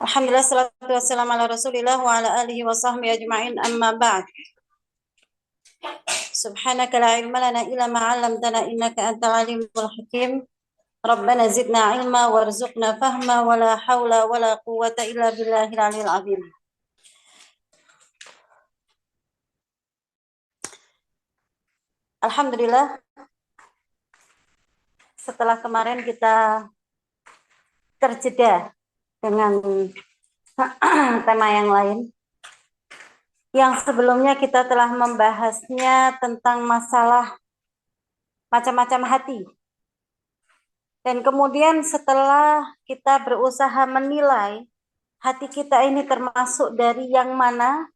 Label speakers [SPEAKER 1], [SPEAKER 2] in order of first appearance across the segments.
[SPEAKER 1] Alhamdulillah, salatu wassalamu ala rasulillah wa ala alihi wa sahbihi ajma'in, amma ba'd. Subhanaka la ilma lana illa ma 'allamtana innaka antal alimul hakim. Rabbana zidna ilma warzuqna fahma wa la haula wa la quwwata illa billahil aliyil azim. Alhamdulillah, setelah kemarin kita terjeda dengan tema yang lain, yang sebelumnya kita telah membahasnya tentang masalah macam-macam hati. Dan kemudian setelah kita berusaha menilai hati kita ini termasuk dari yang mana,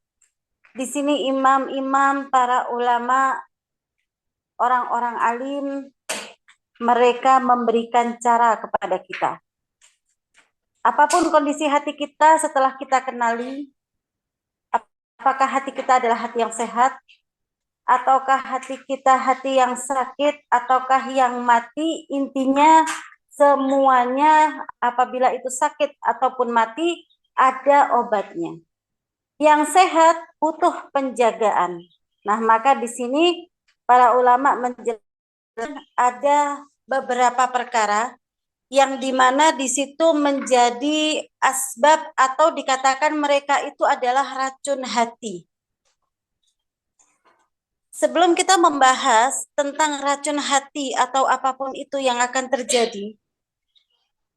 [SPEAKER 1] di sini imam-imam, para ulama, orang-orang alim, mereka memberikan cara kepada kita. Apapun kondisi hati kita setelah kita kenali, apakah hati kita adalah hati yang sehat, ataukah hati kita hati yang sakit, ataukah yang mati, intinya semuanya apabila itu sakit ataupun mati ada obatnya. Yang sehat butuh penjagaan. Nah, maka di sini para ulama menjelaskan ada beberapa perkara yang dimana di situ menjadi asbab atau dikatakan mereka itu adalah racun hati. Sebelum kita membahas tentang racun hati atau apapun itu yang akan terjadi,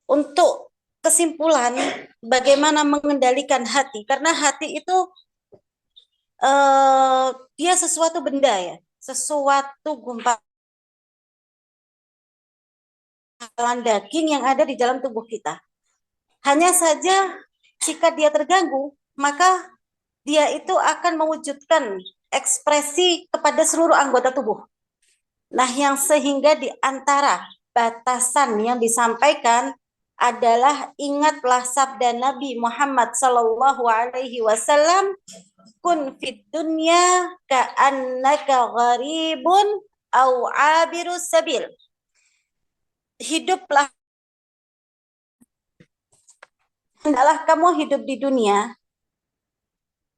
[SPEAKER 1] untuk kesimpulan bagaimana mengendalikan hati, karena hati itu dia sesuatu benda ya, sesuatu gumpalan daging yang ada di dalam tubuh kita. Hanya saja jika dia terganggu, maka dia itu akan mewujudkan ekspresi kepada seluruh anggota tubuh. Nah, yang sehingga di antara batasan yang disampaikan adalah ingatlah sabda Nabi Muhammad sallallahu alaihi wasallam, kun fid dunya ka'annaka gharibun au abirus sabil. Hiduplah, hendaklah kamu hidup di dunia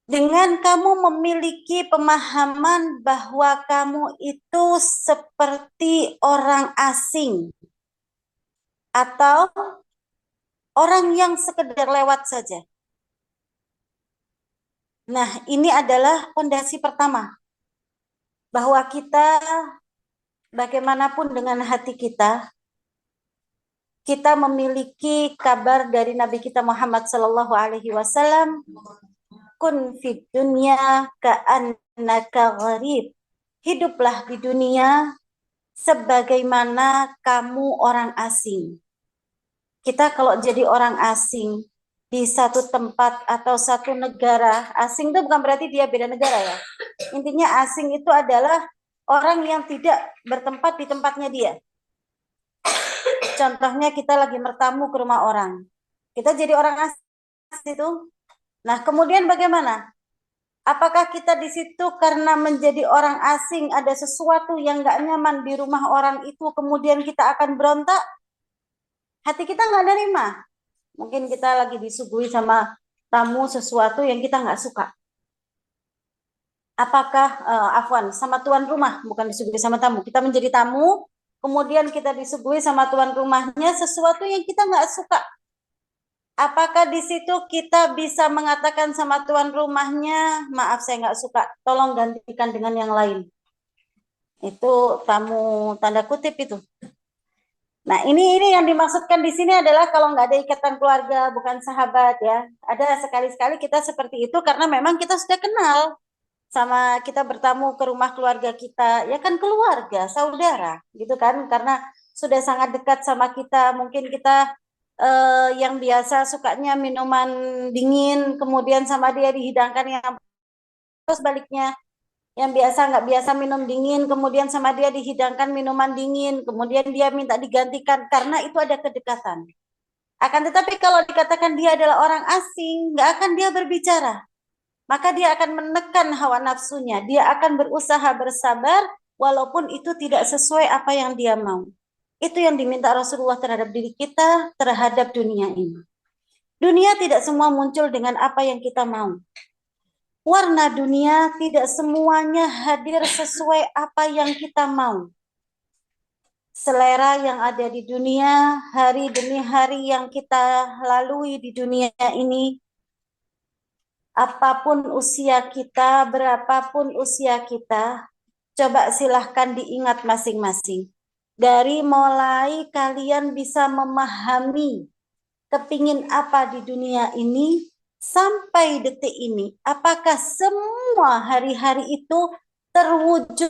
[SPEAKER 1] dengan kamu memiliki pemahaman bahwa kamu itu seperti orang asing atau orang yang sekedar lewat saja. Nah, ini adalah fondasi pertama, bahwa kita bagaimanapun dengan hati kita memiliki kabar dari Nabi kita Muhammad sallallahu alaihi wasallam, kun fid dunya ka'annaka gharib. Hiduplah di dunia sebagaimana kamu orang asing. Kita kalau jadi orang asing di satu tempat atau satu negara, asing itu bukan berarti dia beda negara ya. Intinya asing itu adalah orang yang tidak bertempat di tempatnya dia. Contohnya kita lagi bertamu ke rumah orang. Kita jadi orang asing itu. Nah, kemudian bagaimana? Apakah kita di situ karena menjadi orang asing ada sesuatu yang nggak nyaman di rumah orang itu, kemudian kita akan berontak? Hati kita nggak nerima. Mungkin kita lagi disuguhi sama tamu sesuatu yang kita nggak suka. Apakah, sama tuan rumah, bukan disuguhi sama tamu. Kita menjadi tamu, kemudian kita disuguhi sama tuan rumahnya sesuatu yang kita nggak suka. Apakah di situ kita bisa mengatakan sama tuan rumahnya, maaf saya nggak suka, tolong gantikan dengan yang lain. Itu tamu tanda kutip itu. Nah, ini yang dimaksudkan di sini adalah kalau nggak ada ikatan keluarga, bukan sahabat ya. Ada sekali-sekali kita seperti itu karena memang kita sudah kenal sama, kita bertamu ke rumah keluarga kita, ya kan keluarga, saudara, gitu kan, karena sudah sangat dekat sama kita. Mungkin kita yang biasa sukanya minuman dingin, kemudian sama dia dihidangkan yang terus baliknya, yang biasa nggak biasa minum dingin, kemudian sama dia dihidangkan minuman dingin, kemudian dia minta digantikan, karena itu ada kedekatan. Akan tetapi kalau dikatakan dia adalah orang asing, nggak akan dia berbicara. Maka dia akan menekan hawa nafsunya. Dia akan berusaha bersabar walaupun itu tidak sesuai apa yang dia mau. Itu yang diminta Rasulullah terhadap diri kita, terhadap dunia ini. Dunia tidak semua muncul dengan apa yang kita mau. Warna dunia tidak semuanya hadir sesuai apa yang kita mau. Selera yang ada di dunia, hari demi hari yang kita lalui di dunia ini, apapun usia kita, berapapun usia kita, coba silahkan diingat masing-masing. Dari mulai kalian bisa memahami kepingin apa di dunia ini, sampai detik ini, apakah semua hari-hari itu terwujud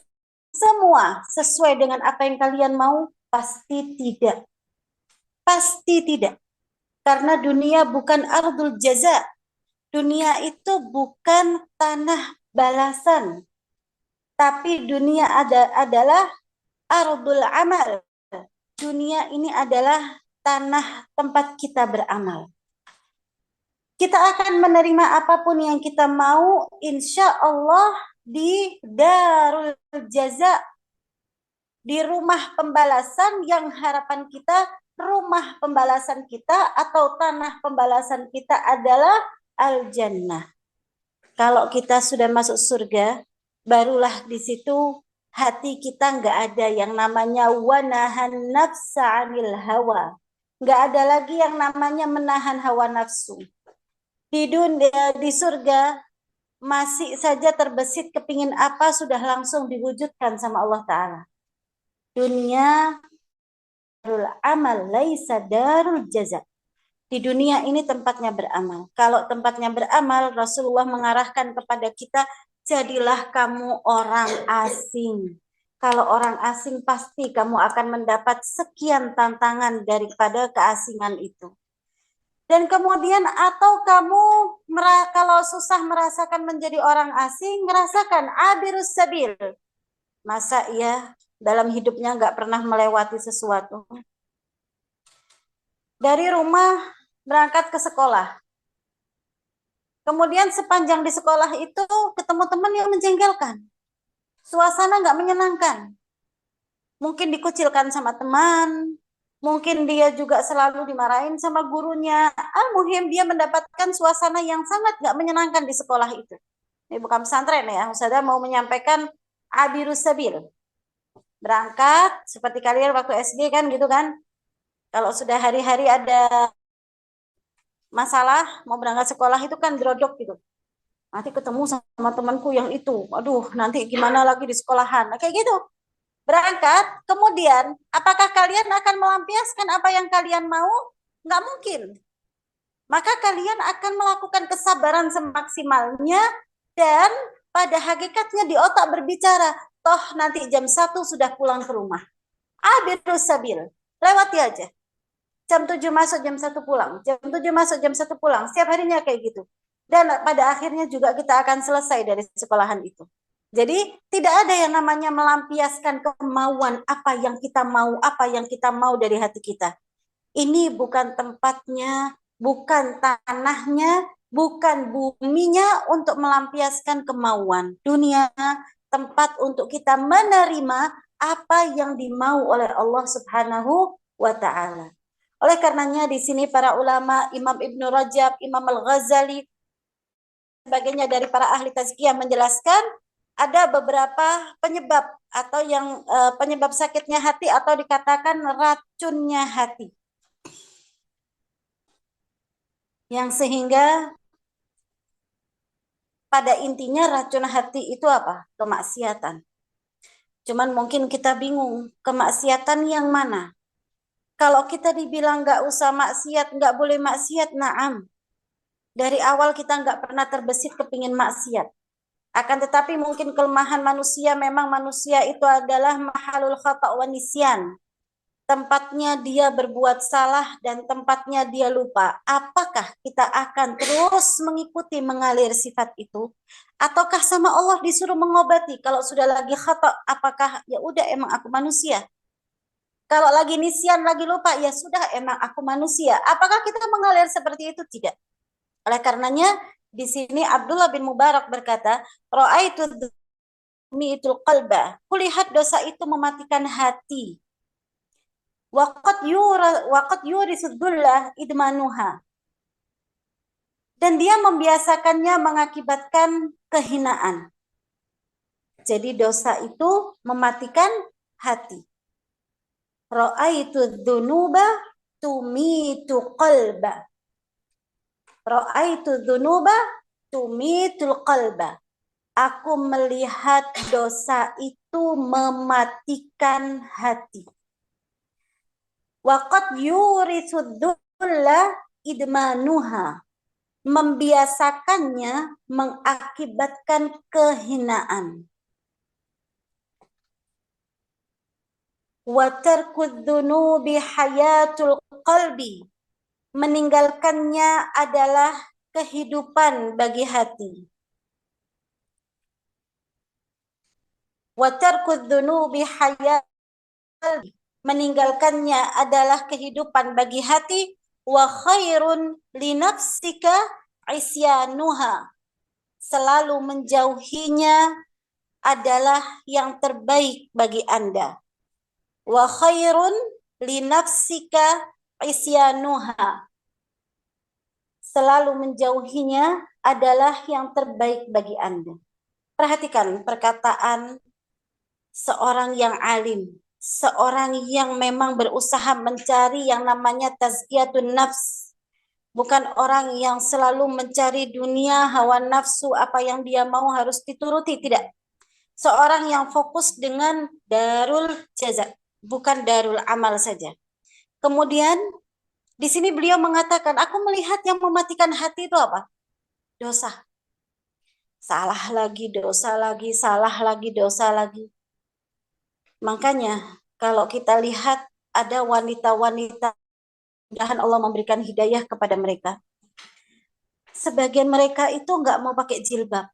[SPEAKER 1] semua sesuai dengan apa yang kalian mau? Pasti tidak. Pasti tidak. Karena dunia bukan ardul jaza. Dunia itu bukan tanah balasan. Tapi dunia adalah ardul amal. Dunia ini adalah tanah tempat kita beramal. Kita akan menerima apapun yang kita mau, insya Allah di darul jaza, di rumah pembalasan yang harapan kita, rumah pembalasan kita atau tanah pembalasan kita adalah al-jannah. Kalau kita sudah masuk surga, barulah di situ hati kita nggak ada yang namanya wanahan nafsa anil hawa. Nggak ada lagi yang namanya menahan hawa nafsu. Di dunia, di surga, masih saja terbesit kepingin apa sudah langsung diwujudkan sama Allah Ta'ala. Dunia darul amal laisa darul jaza. Di dunia ini tempatnya beramal. Kalau tempatnya beramal, Rasulullah mengarahkan kepada kita, jadilah kamu orang asing. Kalau orang asing pasti kamu akan mendapat sekian tantangan daripada keasingan itu. Dan kemudian atau kamu kalau susah merasakan menjadi orang asing, merasakan abirus sabil. Masa ia dalam hidupnya nggak pernah melewati sesuatu. Dari rumah berangkat ke sekolah. Kemudian sepanjang di sekolah itu ketemu teman yang menjengkelkan. Suasana nggak menyenangkan. Mungkin dikucilkan sama teman, mungkin dia juga selalu dimarahin sama gurunya. Al-muhim dia mendapatkan suasana yang sangat gak menyenangkan di sekolah itu. Ini bukan pesantren ya, Ustazah mau menyampaikan abirus sabil. Berangkat, seperti kalian waktu SD kan gitu kan. Kalau sudah hari-hari ada masalah, mau berangkat sekolah itu kan drodok gitu. Nanti ketemu sama temanku yang itu. Aduh, nanti gimana lagi di sekolahan. Nah, kayak gitu. Berangkat, kemudian apakah kalian akan melampiaskan apa yang kalian mau? Nggak mungkin. Maka kalian akan melakukan kesabaran semaksimalnya dan pada hakikatnya di otak berbicara, toh nanti jam 1 sudah pulang ke rumah. Abirus sabil, lewati aja. Jam 7 masuk, jam 1 pulang. Jam 7 masuk, jam 1 pulang. Setiap harinya kayak gitu. Dan pada akhirnya juga kita akan selesai dari sekolahan itu. Jadi tidak ada yang namanya melampiaskan kemauan apa yang kita mau dari hati kita. Ini bukan tempatnya, bukan tanahnya, bukan buminya untuk melampiaskan kemauan. Dunia tempat untuk kita menerima apa yang dimau oleh Allah Subhanahu wa Ta'ala. Oleh karenanya di sini para ulama, Imam Ibnu Rajab, Imam Al-Ghazali, sebagainya dari para ahli tazkiyah menjelaskan ada beberapa penyebab atau yang penyebab sakitnya hati atau dikatakan racunnya hati. Yang sehingga pada intinya racun hati itu apa? Kemaksiatan. Cuman mungkin kita bingung, kemaksiatan yang mana? Kalau kita dibilang nggak usah maksiat, nggak boleh maksiat, naam. Dari awal kita nggak pernah terbesit kepingin maksiat. Akan tetapi mungkin kelemahan manusia, memang manusia itu adalah mahalul khata' wa nisyan. Tempatnya dia berbuat salah dan tempatnya dia lupa. Apakah kita akan terus mengikuti mengalir sifat itu? Ataukah sama Allah disuruh mengobati? Kalau sudah lagi khata', apakah ya udah emang aku manusia? Kalau lagi nisyan, lagi lupa, ya sudah emang aku manusia. Apakah kita mengalir seperti itu? Tidak. Oleh karenanya di sini Abdullah bin Mubarak berkata, "Ra'aitu mi'tul qalba." Kulihat dosa itu mematikan hati. Waqad yurisudullah idmanuha. Dan dia membiasakannya mengakibatkan kehinaan. Jadi dosa itu mematikan hati. Ra'aitu dzunuba tumitu qalba. Ra'aitu dzunuba tumitul qalba. Aku melihat dosa itu mematikan hati. Waqad yurithu dzulla idmanuha. Membiasakannya mengakibatkan kehinaan. Wa tarkud dzunubi hayatul qalbi. Meninggalkannya adalah kehidupan bagi hati. Wa tarkud dzunubi hayatul qalbi. Meninggalkannya adalah kehidupan bagi hati. Wa khairun linafsika isyanuha. Selalu menjauhinya adalah yang terbaik bagi Anda. Wa khairun linafsika isyanuha. Selalu menjauhinya adalah yang terbaik bagi Anda. Perhatikan perkataan seorang yang alim, seorang yang memang berusaha mencari yang namanya tazkiyatun nafs. Bukan orang yang selalu mencari dunia, hawa nafsu, apa yang dia mau harus dituruti, tidak. Seorang yang fokus dengan darul jaza, bukan darul amal saja. Kemudian di sini beliau mengatakan, aku melihat yang mematikan hati itu apa? Dosa. Salah lagi, dosa lagi, salah lagi, dosa lagi. Makanya kalau kita lihat ada wanita-wanita, mudah-mudahan Allah memberikan hidayah kepada mereka. Sebagian mereka itu nggak mau pakai jilbab.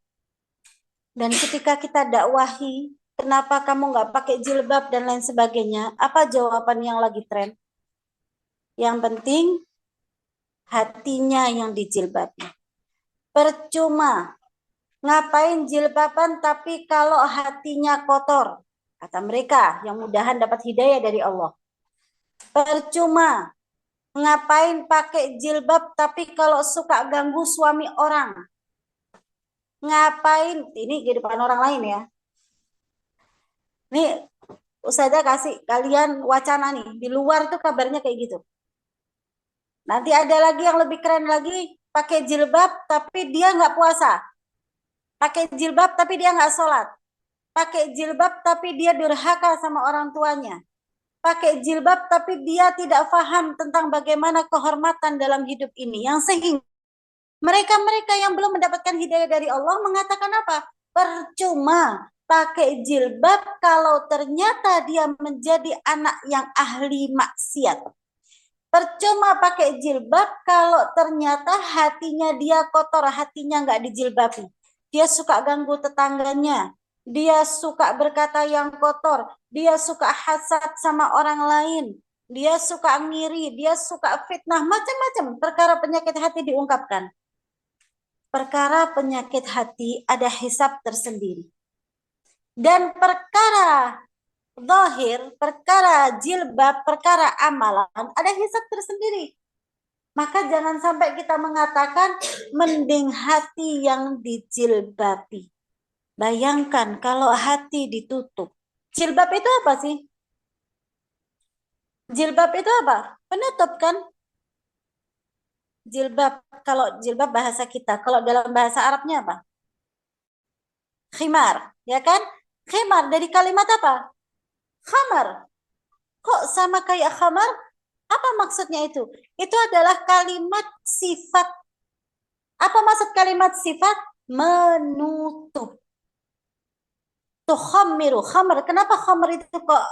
[SPEAKER 1] Dan ketika kita dakwahi, kenapa kamu nggak pakai jilbab dan lain sebagainya, apa jawaban yang lagi tren? Yang penting hatinya yang dijilbabi. Percuma ngapain jilbaban tapi kalau hatinya kotor, kata mereka yang mudahan dapat hidayah dari Allah. Percuma ngapain pakai jilbab tapi kalau suka ganggu suami orang. Ngapain, ini di depan orang lain ya. Nih Ustazah kasih kalian wacana nih, di luar tuh kabarnya kayak gitu. Nanti ada lagi yang lebih keren lagi, pakai jilbab tapi dia nggak puasa. Pakai jilbab tapi dia nggak sholat. Pakai jilbab tapi dia durhaka sama orang tuanya. Pakai jilbab tapi dia tidak paham tentang bagaimana kehormatan dalam hidup ini. Yang sehingga mereka-mereka yang belum mendapatkan hidayah dari Allah mengatakan apa? Percuma pakai jilbab kalau ternyata dia menjadi anak yang ahli maksiat. Percuma pakai jilbab kalau ternyata hatinya dia kotor, hatinya nggak dijilbabi. Dia suka ganggu tetangganya. Dia suka berkata yang kotor, dia suka hasad sama orang lain, dia suka ngiri, dia suka fitnah, macam-macam perkara penyakit hati diungkapkan. Perkara penyakit hati ada hisab tersendiri. Dan perkara zahir, perkara jilbab, perkara amalan ada hisab tersendiri. Maka jangan sampai kita mengatakan mending hati yang dijilbabi. Bayangkan kalau hati ditutup. Jilbab itu apa sih? Jilbab itu apa? Penutup kan? Jilbab, kalau jilbab bahasa kita, kalau dalam bahasa Arabnya apa? Khimar, ya kan? Khimar dari kalimat apa? Khamar. Kok sama kayak khamar? Apa maksudnya itu? Itu adalah kalimat sifat. Apa maksud kalimat sifat? Menutup. Tukhamiru, khamr. Kenapa khamr itu kok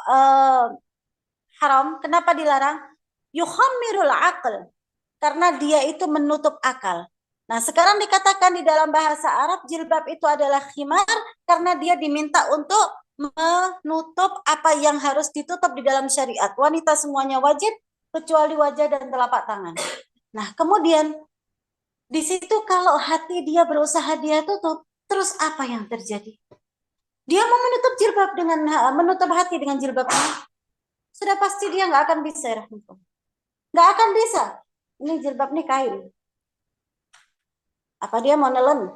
[SPEAKER 1] haram? Kenapa dilarang? Yukhamirul aql. Karena dia itu menutup akal. Nah, sekarang dikatakan di dalam bahasa Arab jilbab itu adalah khimar karena dia diminta untuk menutup apa yang harus ditutup di dalam syariat. Wanita semuanya wajib kecuali wajah dan telapak tangan. Nah, kemudian di situ kalau hati dia berusaha dia tutup, terus apa yang terjadi? Dia mau menutup jilbab dengan menutup hati dengan jilbabnya. Sudah pasti dia nggak akan bisa ya. Nggak akan bisa. Ini jilbab nih kain. Apa dia mau nelen?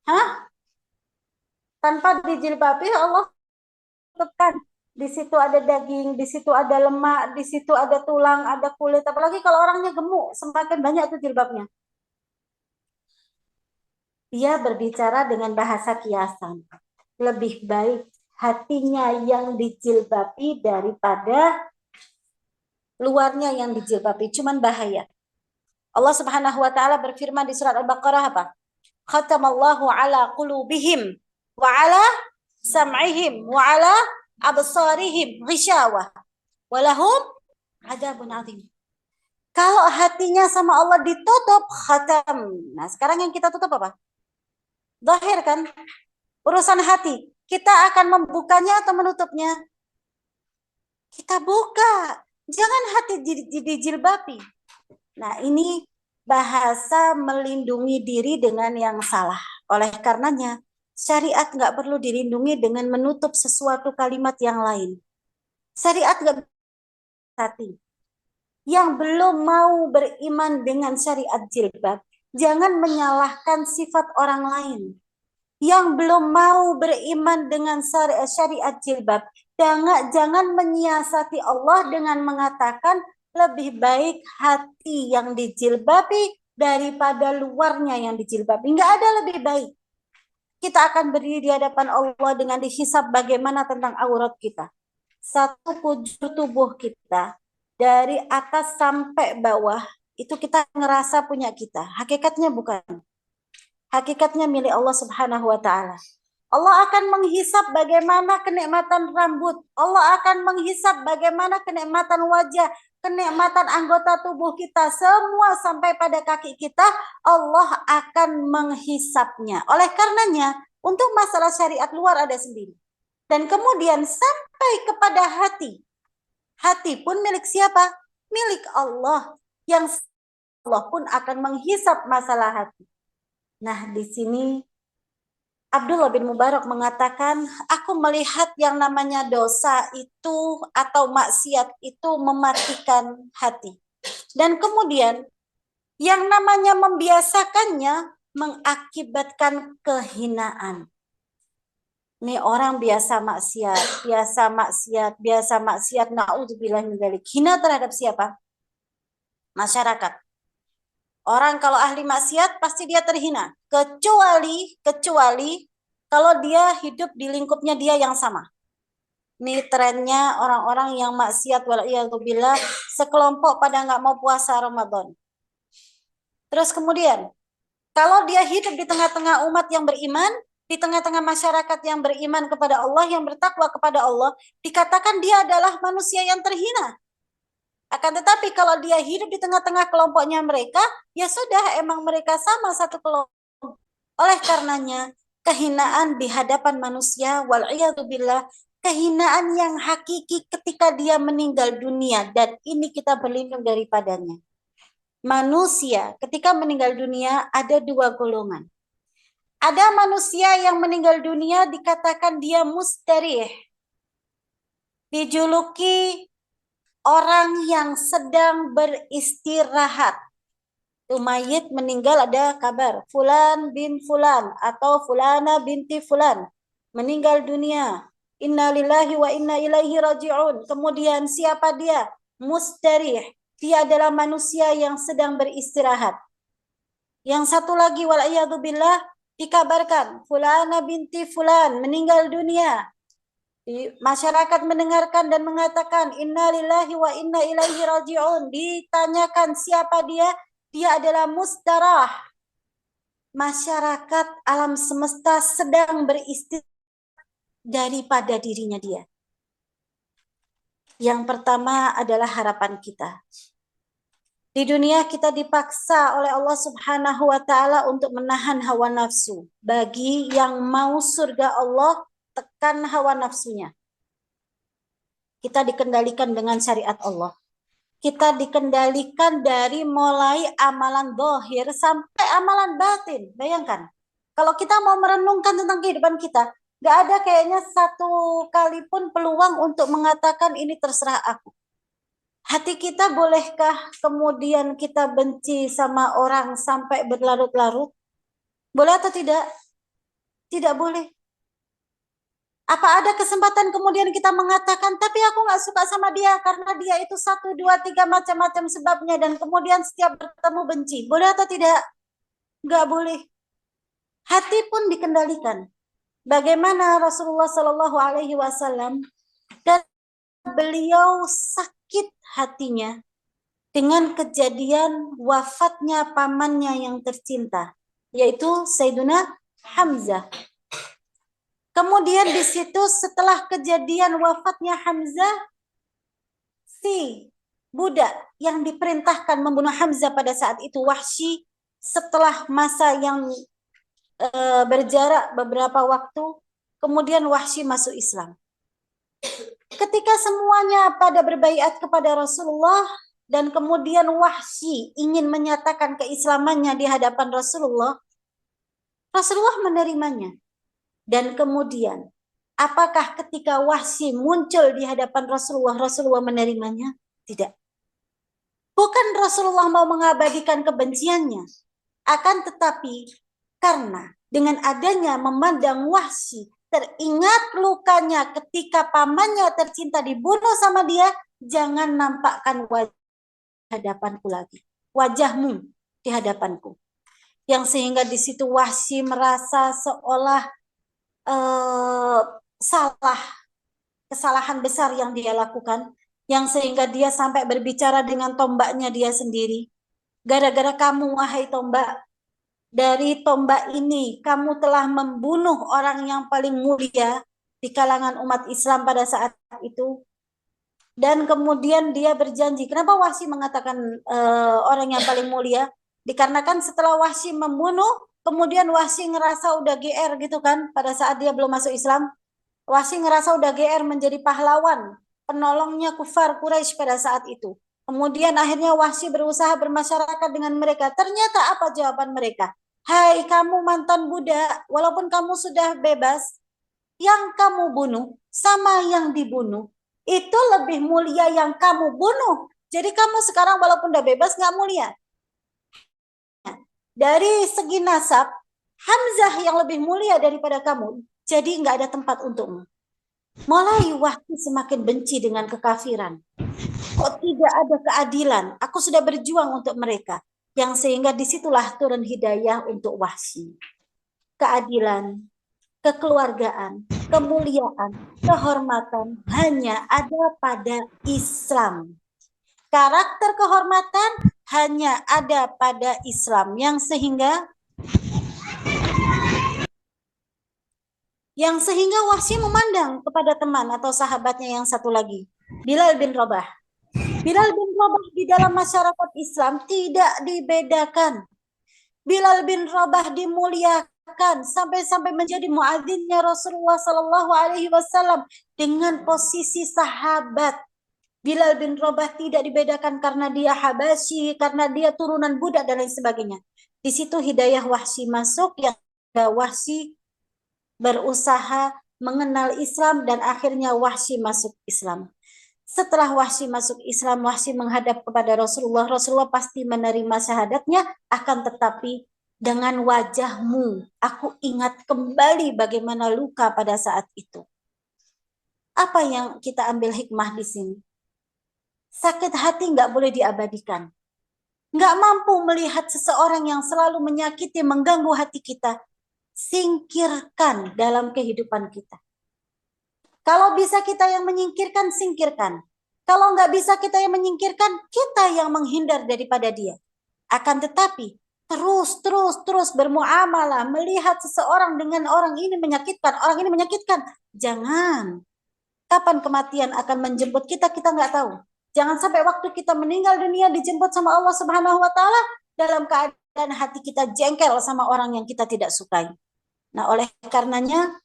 [SPEAKER 1] Hah? Tanpa dijilbabi Allah tutupkan. Di situ ada daging, di situ ada lemak, di situ ada tulang, ada kulit. Apalagi kalau orangnya gemuk, semakin banyak tuh jilbabnya. Dia berbicara dengan bahasa kiasan. Lebih baik hatinya yang dijilbabi daripada luarnya yang dijilbabi. Cuman bahaya. Allah Subhanahu wa taala berfirman di surat Al-Baqarah apa? Khatamallahu ala qulubihim wa ala sam'ihim wa ala absarihim ghisyawah walahum adzabun adzim. Kalau hatinya sama Allah ditutup khatam. Nah, sekarang yang kita tutup apa? Zahir kan? Urusan hati. Kita akan membukanya atau menutupnya? Kita buka. Jangan hati dijilbabi. Nah, ini bahasa melindungi diri dengan yang salah. Oleh karenanya, syariat nggak perlu dilindungi dengan menutup sesuatu kalimat yang lain. Syariat nggak hati. Yang belum mau beriman dengan syariat jilbab, jangan menyalahkan sifat orang lain. Yang belum mau beriman dengan syariat jilbab, jangan menyiasati Allah dengan mengatakan lebih baik hati yang dijilbabi daripada luarnya yang dijilbabi. Enggak ada lebih baik. Kita akan berdiri di hadapan Allah dengan dihisab bagaimana tentang aurat kita. Satu kujur tubuh kita dari atas sampai bawah itu kita ngerasa punya kita. Hakikatnya bukan. Hakikatnya milik Allah Subhanahu wa taala. Allah akan menghisab bagaimana kenikmatan rambut. Allah akan menghisab bagaimana kenikmatan wajah, kenikmatan anggota tubuh kita, semua sampai pada kaki kita, Allah akan menghisabnya. Oleh karenanya, untuk masalah syariat luar ada sendiri. Dan kemudian sampai kepada hati. Hati pun milik siapa? Milik Allah. Yang Allah pun akan menghisab masalah hati. Nah, di sini Abdullah bin Mubarak mengatakan, aku melihat yang namanya dosa itu atau maksiat itu mematikan hati. Dan kemudian yang namanya membiasakannya mengakibatkan kehinaan. Nih orang biasa maksiat, biasa maksiat, na'udzubillah min dzalik. Hina terhadap siapa? Masyarakat. Orang kalau ahli maksiat pasti dia terhina, kecuali kalau dia hidup di lingkupnya dia yang sama. Ini trennya orang-orang yang maksiat waliyadzubillah sekelompok pada nggak mau puasa Ramadan. Terus kemudian kalau dia hidup di tengah-tengah umat yang beriman, di tengah-tengah masyarakat yang beriman kepada Allah, yang bertakwa kepada Allah, dikatakan dia adalah manusia yang terhina. Akan tetapi kalau dia hidup di tengah-tengah kelompoknya mereka, ya sudah, emang mereka sama satu kelompok. Oleh karenanya, kehinaan di hadapan manusia, wal'iyadzubillah, kehinaan yang hakiki ketika dia meninggal dunia, dan ini kita berlindung daripadanya. Manusia ketika meninggal dunia ada dua golongan. Ada manusia yang meninggal dunia dikatakan dia mustarih, dijuluki orang yang sedang beristirahat. Itu mayit meninggal ada kabar, Fulan bin Fulan atau Fulana binti Fulan meninggal dunia. Innalillahi wa inna ilaihi raji'un. Kemudian siapa dia? Mustarih. Dia adalah manusia yang sedang beristirahat. Yang satu lagi wal'iyadzubillah dikabarkan Fulana binti Fulan meninggal dunia. Masyarakat mendengarkan dan mengatakan innalillahi wa inna ilaihi raji'un. Ditanyakan siapa dia? Dia adalah mustarah. Masyarakat alam semesta sedang beristirahat daripada dirinya dia. Yang pertama adalah harapan kita. Di dunia kita dipaksa oleh Allah Subhanahu wa taala untuk menahan hawa nafsu. Bagi yang mau surga Allah, tekan hawa nafsunya. Kita dikendalikan dengan syariat Allah. Kita dikendalikan dari mulai amalan zahir sampai amalan batin. Bayangkan, kalau kita mau merenungkan tentang kehidupan kita, gak ada kayaknya satu kali pun peluang untuk mengatakan ini terserah aku. Hati kita bolehkah kemudian kita benci sama orang sampai berlarut-larut? Boleh atau tidak? Tidak boleh. Apa ada kesempatan kemudian kita mengatakan, tapi aku nggak suka sama dia karena dia itu 1, 2, 3 macam-macam sebabnya, dan kemudian setiap bertemu benci. Boleh atau tidak? Nggak boleh. Hati pun dikendalikan. Bagaimana Rasulullah Shallallahu Alaihi Wasallam, dan beliau sakit hatinya dengan kejadian wafatnya pamannya yang tercinta, yaitu Sayyiduna Hamzah. Kemudian di situ setelah kejadian wafatnya Hamzah, si budak yang diperintahkan membunuh Hamzah pada saat itu, Wahsy, setelah masa yang berjarak beberapa waktu, kemudian Wahsy masuk Islam. Ketika semuanya pada berbaiat kepada Rasulullah, dan kemudian Wahsy ingin menyatakan keislamannya di hadapan Rasulullah, Rasulullah menerimanya. Dan kemudian, apakah ketika Wahsy muncul di hadapan Rasulullah, Rasulullah menerimanya? Tidak. Bukan Rasulullah mau mengabadikan kebenciannya, akan tetapi karena dengan adanya memandang Wahsy, teringat lukanya ketika pamannya tercinta dibunuh sama dia, jangan nampakkan wajah hadapanku lagi, wajahmu di hadapanku. Yang sehingga di situ Wahsy merasa seolah kesalahan besar yang dia lakukan, yang sehingga dia sampai berbicara dengan tombaknya dia sendiri. Gara-gara kamu, wahai tombak, dari tombak ini kamu telah membunuh orang yang paling mulia di kalangan umat Islam pada saat itu. Dan kemudian dia berjanji. Kenapa Wahsy mengatakan orang yang paling mulia? Dikarenakan setelah Wahsy membunuh, kemudian Wahsy ngerasa udah GR gitu kan, pada saat dia belum masuk Islam. Wahsy ngerasa udah GR menjadi pahlawan, penolongnya kufar Quraisy pada saat itu. Kemudian akhirnya Wahsy berusaha bermasyarakat dengan mereka. Ternyata apa jawaban mereka? Hai kamu mantan budak, walaupun kamu sudah bebas, yang kamu bunuh sama yang dibunuh, itu lebih mulia yang kamu bunuh. Jadi kamu sekarang walaupun udah bebas nggak mulia. Dari segi nasab, Hamzah yang lebih mulia daripada kamu. Jadi nggak ada tempat untukmu. Mulai Wahsy semakin benci dengan kekafiran. Kok tidak ada keadilan? Aku sudah berjuang untuk mereka. Yang sehingga disitulah turun hidayah untuk Wahsy. Keadilan, kekeluargaan, kemuliaan, kehormatan hanya ada pada Islam. Karakter kehormatan hanya ada pada Islam. Yang sehingga Wahsy memandang kepada teman atau sahabatnya yang satu lagi, Bilal bin Rabah. Bilal bin Rabah di dalam masyarakat Islam tidak dibedakan. Bilal bin Rabah dimuliakan sampai menjadi muadzinnya Rasulullah Sallallahu Alaihi Wasallam dengan posisi sahabat. Bilal bin Rabah tidak dibedakan karena dia Habasyi, karena dia turunan budak dan lain sebagainya. Di situ hidayah Wahsy masuk, yang Wahsy berusaha mengenal Islam dan akhirnya Wahsy masuk Islam. Setelah Wahsy masuk Islam, Wahsy menghadap kepada Rasulullah. Rasulullah pasti menerima syahadatnya, akan tetapi dengan wajahmu, aku ingat kembali bagaimana luka pada saat itu. Apa yang kita ambil hikmah di sini? Sakit hati nggak boleh diabadikan. Nggak mampu melihat seseorang yang selalu menyakiti, mengganggu hati kita, singkirkan dalam kehidupan kita. Kalau bisa kita yang menyingkirkan, singkirkan. Kalau nggak bisa kita yang menyingkirkan, kita yang menghindar daripada dia. Akan tetapi, terus bermuamalah, melihat seseorang dengan orang ini menyakitkan, jangan. Kapan kematian akan menjemput kita, kita nggak tahu. Jangan sampai waktu kita meninggal dunia dijemput sama Allah Subhanahu wa Ta'ala dalam keadaan hati kita jengkel sama orang yang kita tidak sukai. Nah, oleh karenanya,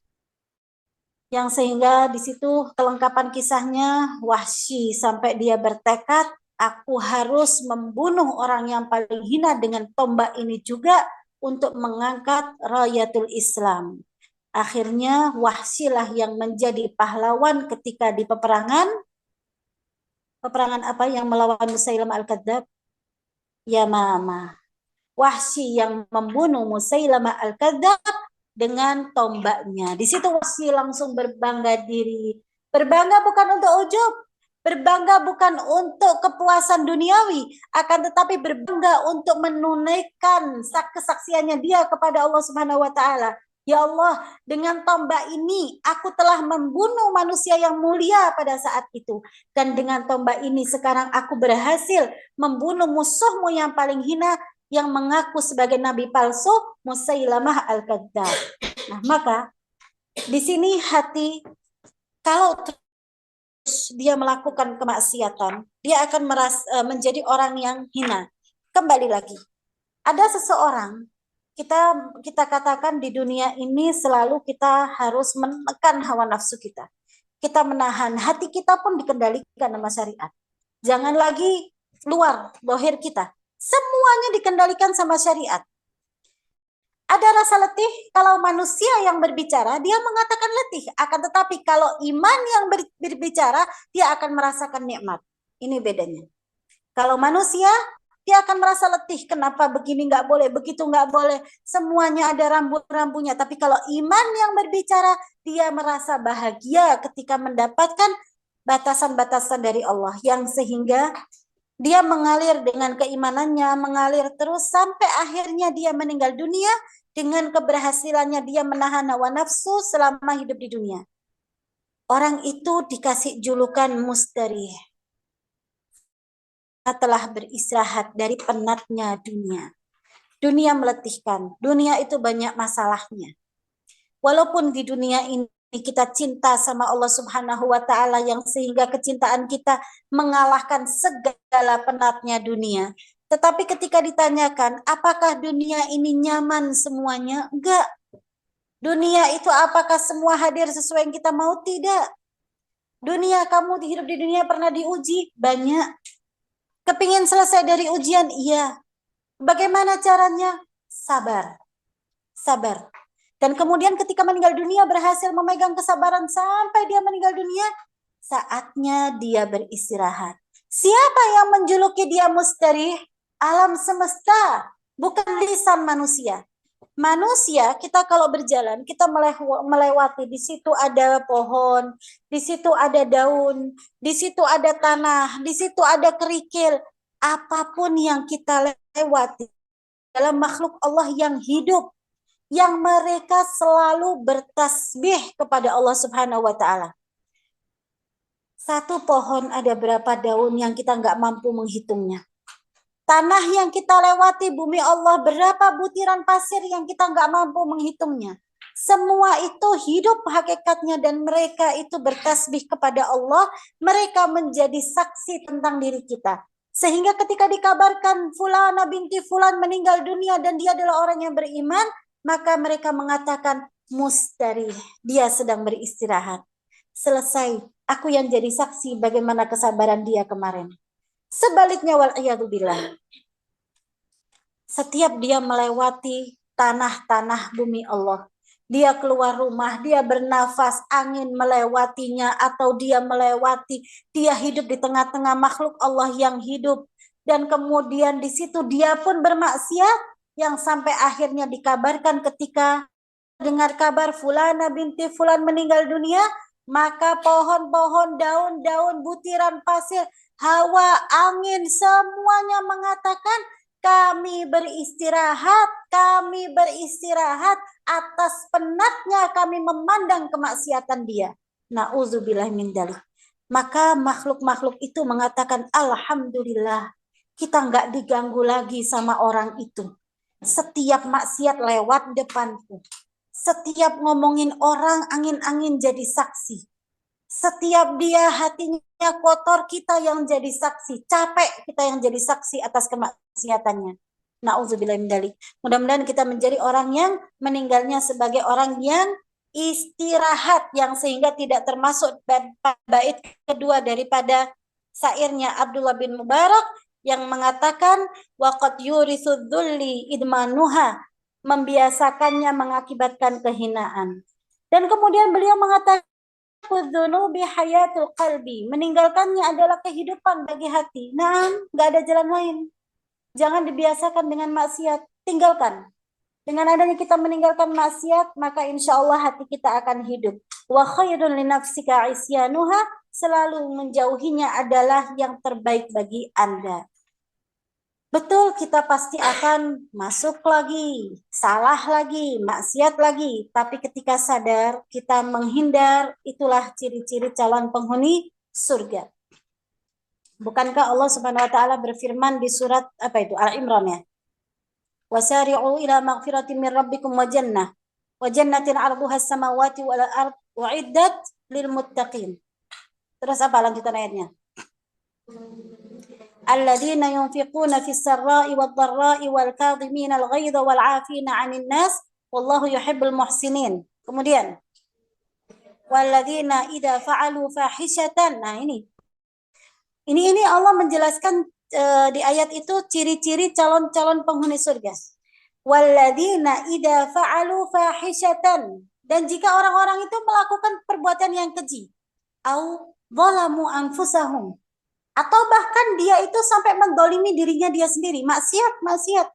[SPEAKER 1] yang sehingga di situ kelengkapan kisahnya, Wahsy sampai dia bertekad, aku harus membunuh orang yang paling hina dengan tombak ini juga untuk mengangkat rayatul Islam. Akhirnya Wahsy lah yang menjadi pahlawan ketika di peperangan apa yang melawan Musailamah al-Kadzdzab? Yamamah. Wahsy yang membunuh Musailamah al-Kadzdzab dengan tombaknya. Di situ Wahsy langsung berbangga diri. Berbangga bukan untuk ujub, berbangga bukan untuk kepuasan duniawi, akan tetapi berbangga untuk menunaikan kesaksiannya dia kepada Allah Subhanahu wa taala. Ya Allah, dengan tombak ini aku telah membunuh manusia yang mulia pada saat itu. Dan dengan tombak ini sekarang aku berhasil membunuh musuhmu yang paling hina, yang mengaku sebagai nabi palsu, Musailamah al-Kadzdzab. Nah, maka di sini hati, kalau terus dia melakukan kemaksiatan, dia akan menjadi orang yang hina. Kembali lagi, ada seseorang, kita katakan di dunia ini selalu kita harus menekan hawa nafsu kita. Kita menahan, hati kita pun dikendalikan sama syariat. Jangan lagi luar, dohir kita. Semuanya dikendalikan sama syariat. Ada rasa letih kalau manusia yang berbicara, dia mengatakan letih. Akan tetapi kalau iman yang berbicara, dia akan merasakan nikmat. Ini bedanya. Kalau manusia, dia akan merasa letih. Kenapa begini nggak boleh, begitu nggak boleh. Semuanya ada rambu-rambunya. Tapi kalau iman yang berbicara, dia merasa bahagia ketika mendapatkan batasan-batasan dari Allah. Yang sehingga dia mengalir dengan keimanannya, mengalir terus sampai akhirnya dia meninggal dunia dengan keberhasilannya dia menahan hawa nafsu selama hidup di dunia. Orang itu dikasih julukan mustarih. Telah beristirahat dari penatnya dunia. Dunia meletihkan, dunia itu banyak masalahnya. Walaupun di dunia ini kita cinta sama Allah Subhanahu wa taala yang sehingga kecintaan kita mengalahkan segala penatnya dunia. Tetapi ketika ditanyakan, apakah dunia ini nyaman semuanya? Enggak. Dunia itu apakah semua hadir sesuai yang kita mau? Tidak. Dunia, kamu hidup di dunia pernah diuji? Banyak. Kepingin selesai dari ujian? Iya. Bagaimana caranya? Sabar. Sabar. Dan kemudian ketika meninggal dunia berhasil memegang kesabaran sampai dia meninggal dunia, saatnya dia beristirahat. Siapa yang menjuluki dia mustarih? Alam semesta, bukan lisan manusia. Manusia, kita kalau berjalan, kita melewati, di situ ada pohon, di situ ada daun, di situ ada tanah, di situ ada kerikil. Apapun yang kita lewati dalam makhluk Allah yang hidup, yang mereka selalu bertasbih kepada Allah Subhanahu wa taala. Satu pohon ada berapa daun yang kita nggak mampu menghitungnya. Tanah yang kita lewati, bumi Allah, berapa butiran pasir yang kita nggak mampu menghitungnya. Semua itu hidup hakikatnya dan mereka itu bertasbih kepada Allah. Mereka menjadi saksi tentang diri kita. Sehingga ketika dikabarkan Fulana binti Fulan meninggal dunia dan dia adalah orang yang beriman, maka mereka mengatakan mustarih, dia sedang beristirahat. Selesai, aku yang jadi saksi bagaimana kesabaran dia kemarin. Sebaliknya wal'iyadzubillah, setiap dia melewati tanah-tanah bumi Allah, dia keluar rumah, dia bernafas, angin melewatinya atau dia melewati, dia hidup di tengah-tengah makhluk Allah yang hidup, dan kemudian di situ dia pun bermaksiat, yang sampai akhirnya dikabarkan ketika dengar kabar Fulana binti Fulan meninggal dunia, maka pohon-pohon, daun-daun, butiran pasir, hawa, angin, semuanya mengatakan kami beristirahat atas penatnya kami memandang kemaksiatan dia. Na'udzubillah min dzalik. Maka makhluk-makhluk itu mengatakan alhamdulillah, kita nggak diganggu lagi sama orang itu. Setiap maksiat lewat depanku. Setiap ngomongin orang, angin-angin jadi saksi. Setiap dia hatinya kotor, kita yang jadi saksi. Capek, kita yang jadi saksi atas kemaksiatannya. Na'udzubillah min dzalik. Mudah-mudahan kita menjadi orang yang meninggalnya sebagai orang yang istirahat, yang sehingga tidak termasuk bait kedua daripada syairnya Abdullah bin Mubarak yang mengatakan waqad yurithu dzulli idmanuha, membiasakannya mengakibatkan kehinaan. Dan kemudian beliau mengatakan dzunubi hayatul qalbi, meninggalkannya adalah kehidupan bagi hati. Nah, nggak ada jalan lain. Jangan dibiasakan dengan maksiat. tinggalkan. Dengan adanya kita meninggalkan maksiat, maka insya Allah hati kita akan hidup. Wa khairun li nafsika isyanuha, selalu menjauhinya adalah yang terbaik bagi Anda. Betul, kita pasti akan masuk lagi, salah lagi, maksiat lagi. Tapi ketika sadar, kita menghindar, itulah ciri-ciri calon penghuni surga. Bukankah Allah Subhanahu wa taala berfirman di surat apa itu? Al-Imran ya. Wasari'u ila maghfiratin min rabbikum wa jannatin 'arduha as-samawati wal ard u'iddat lil muttaqin. Terus apa lanjutan ayatnya? Alladzina yunfiquna fis sarra'i wad dharra'i wal kadhimina al ghaidha wal 'afina 'anil nas wallahu yuhibbul muhsinin. Kemudian walladzina idza fa'alu fahishatan. Nah, ini Allah menjelaskan di ayat itu ciri-ciri calon-calon penghuni surga. Walladzina idza fa'alu fahishatan, dan jika orang-orang itu melakukan perbuatan yang keji, au zalamu anfusahum, atau bahkan dia itu sampai mendolimi dirinya dia sendiri, maksiat,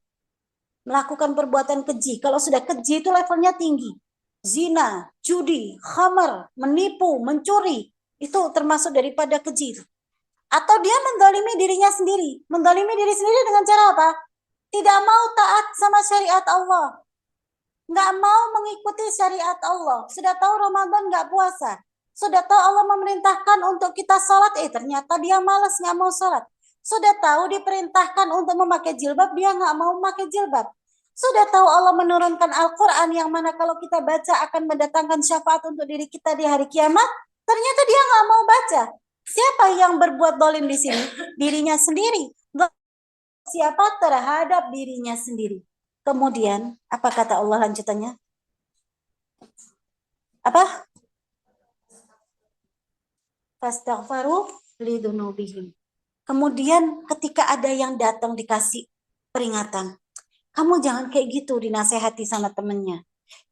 [SPEAKER 1] melakukan perbuatan keji. Kalau sudah keji itu levelnya tinggi. Zina, judi, khamar, menipu, mencuri, itu termasuk daripada keji. Atau dia mendolimi dirinya sendiri. Mendolimi diri sendiri dengan cara apa? Tidak mau taat sama syariat Allah. Nggak mau mengikuti syariat Allah. Sudah tahu Ramadan nggak puasa. Sudah tahu Allah memerintahkan untuk kita sholat, ternyata dia malas nggak mau sholat. Sudah tahu diperintahkan untuk memakai jilbab, dia nggak mau memakai jilbab. Sudah tahu Allah menurunkan Al-Quran yang mana kalau kita baca akan mendatangkan syafaat untuk diri kita di hari kiamat, ternyata dia nggak mau baca. Siapa yang berbuat dolim di sini? Dirinya sendiri. Siapa terhadap dirinya sendiri. Kemudian, apa kata Allah lanjutannya? Apa? Fastaghfaru lidunubihim. Kemudian ketika ada yang datang dikasih peringatan, kamu jangan kayak gitu, dinasehati sama temennya.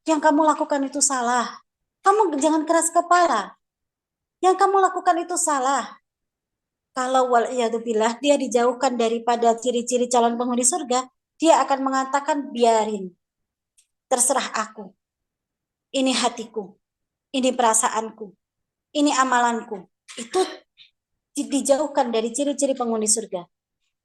[SPEAKER 1] Yang kamu lakukan itu salah. Kamu jangan keras kepala. Yang kamu lakukan itu salah. Kalau wal'iyadzubillah dia dijauhkan daripada ciri-ciri calon penghuni surga, dia akan mengatakan biarin. Terserah aku. Ini hatiku. Ini perasaanku. Ini amalanku. Itu dijauhkan dari ciri-ciri penghuni surga.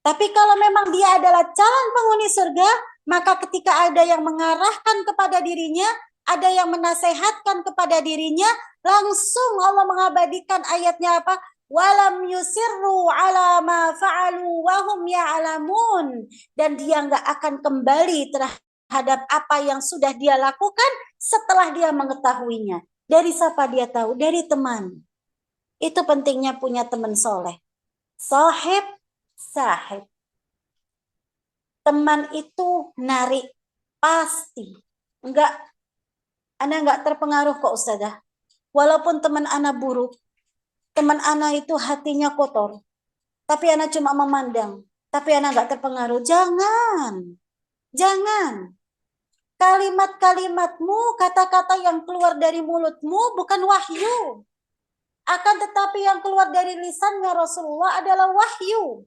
[SPEAKER 1] Tapi kalau memang dia adalah calon penghuni surga, maka ketika ada yang mengarahkan kepada dirinya, ada yang menasehatkan kepada dirinya, langsung Allah mengabadikan ayatnya apa? Walam yusirru ala ma fa'alu wa hum ya'lamun. Dan dia nggak akan kembali terhadap apa yang sudah dia lakukan setelah dia mengetahuinya. Dari siapa dia tahu? Dari teman. Itu pentingnya punya teman soleh. Sahib. Teman itu narik. Pasti. Anda nggak terpengaruh kok Ustazah. Walaupun teman Anda buruk. Teman Anda itu hatinya kotor. Tapi Anda cuma memandang. Tapi Anda nggak terpengaruh. Jangan. Kalimat-kalimatmu, kata-kata yang keluar dari mulutmu bukan wahyu. Akan tetapi yang keluar dari lisannya Rasulullah adalah wahyu.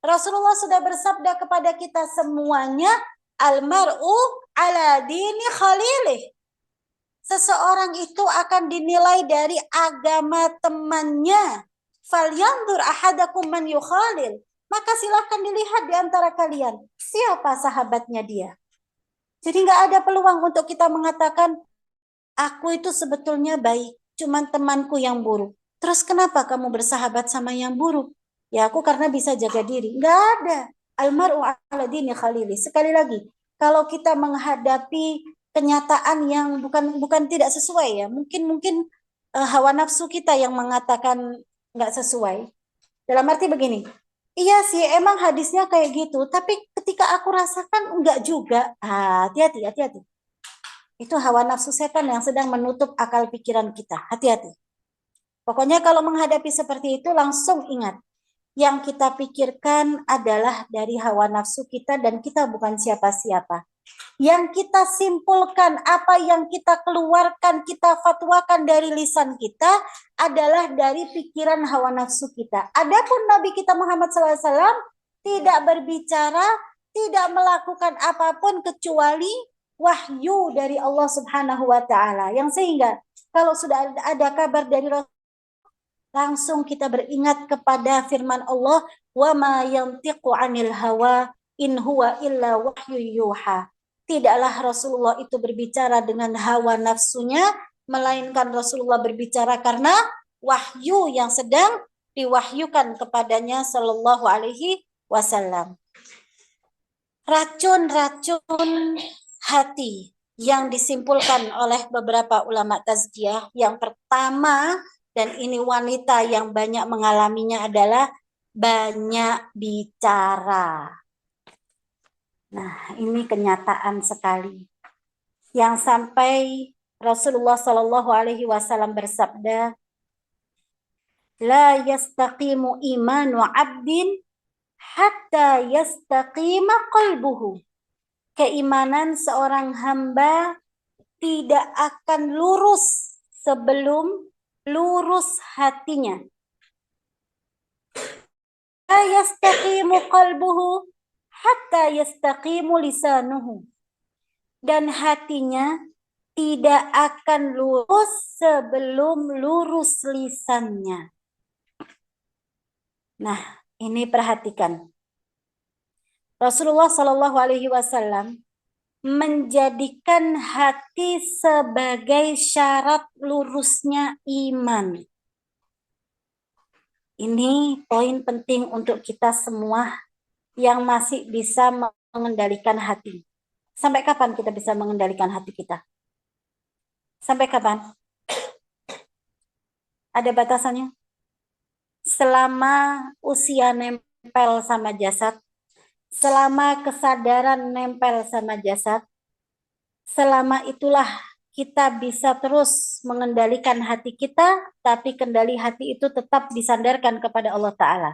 [SPEAKER 1] Rasulullah sudah bersabda kepada kita semuanya, almar'u ala dini khalilih. Seseorang itu akan dinilai dari agama temannya. Falyanzur ahadakum man yukhalil. Maka silahkan dilihat di antara kalian siapa sahabatnya dia. Jadi nggak ada peluang untuk kita mengatakan aku itu sebetulnya baik, cuman temanku yang buruk. Terus kenapa kamu bersahabat sama yang buruk? Ya aku karena bisa jaga diri. Nggak ada. Almar'u ala dini khalili. Sekali lagi, kalau kita menghadapi kenyataan yang bukan tidak sesuai ya, mungkin hawa nafsu kita yang mengatakan nggak sesuai. Dalam arti begini, iya sih emang hadisnya kayak gitu, tapi ketika aku rasakan enggak juga. Hati-hati. Itu hawa nafsu setan yang sedang menutup akal pikiran kita. Hati-hati. Pokoknya kalau menghadapi seperti itu langsung ingat. Yang kita pikirkan adalah dari hawa nafsu kita dan kita bukan siapa-siapa. Yang kita simpulkan, apa yang kita keluarkan, kita fatwakan dari lisan kita adalah dari pikiran hawa nafsu kita. Adapun Nabi kita Muhammad SAW tidak berbicara tidak melakukan apapun kecuali wahyu dari Allah Subhanahu wa taala. Yang sehingga kalau sudah ada kabar dari Rasul, langsung kita beringat kepada firman Allah, wa ma yantiqu 'anil hawa in huwa illa wahyu yuha. Tidaklah Rasulullah itu berbicara dengan hawa nafsunya, melainkan Rasulullah berbicara karena wahyu yang sedang diwahyukan kepadanya sallallahu alaihi wasallam. Racun-racun hati yang disimpulkan oleh beberapa ulama tazkiyah. Yang pertama, dan ini wanita yang banyak mengalaminya, adalah banyak bicara. Nah, ini kenyataan sekali. Yang sampai Rasulullah Shallallahu Alaihi Wasallam bersabda, la yastaqimu imanu abdin hatta yastaqima qalbuhu. Keimanan seorang hamba tidak akan lurus sebelum lurus hatinya. La yastaqimu qalbuhu hatta yastaqimu lisanuhu. Dan hatinya tidak akan lurus sebelum lurus lisannya. Nah, ini perhatikan. Rasulullah Shallallahu Alaihi Wasallam menjadikan hati sebagai syarat lurusnya iman. Ini poin penting untuk kita semua yang masih bisa mengendalikan hati. Sampai kapan kita bisa mengendalikan hati kita? Sampai kapan? Ada batasannya? Selama usia nempel sama jasad, selama kesadaran nempel sama jasad, selama itulah kita bisa terus mengendalikan hati kita, tapi kendali hati itu tetap disandarkan kepada Allah Ta'ala.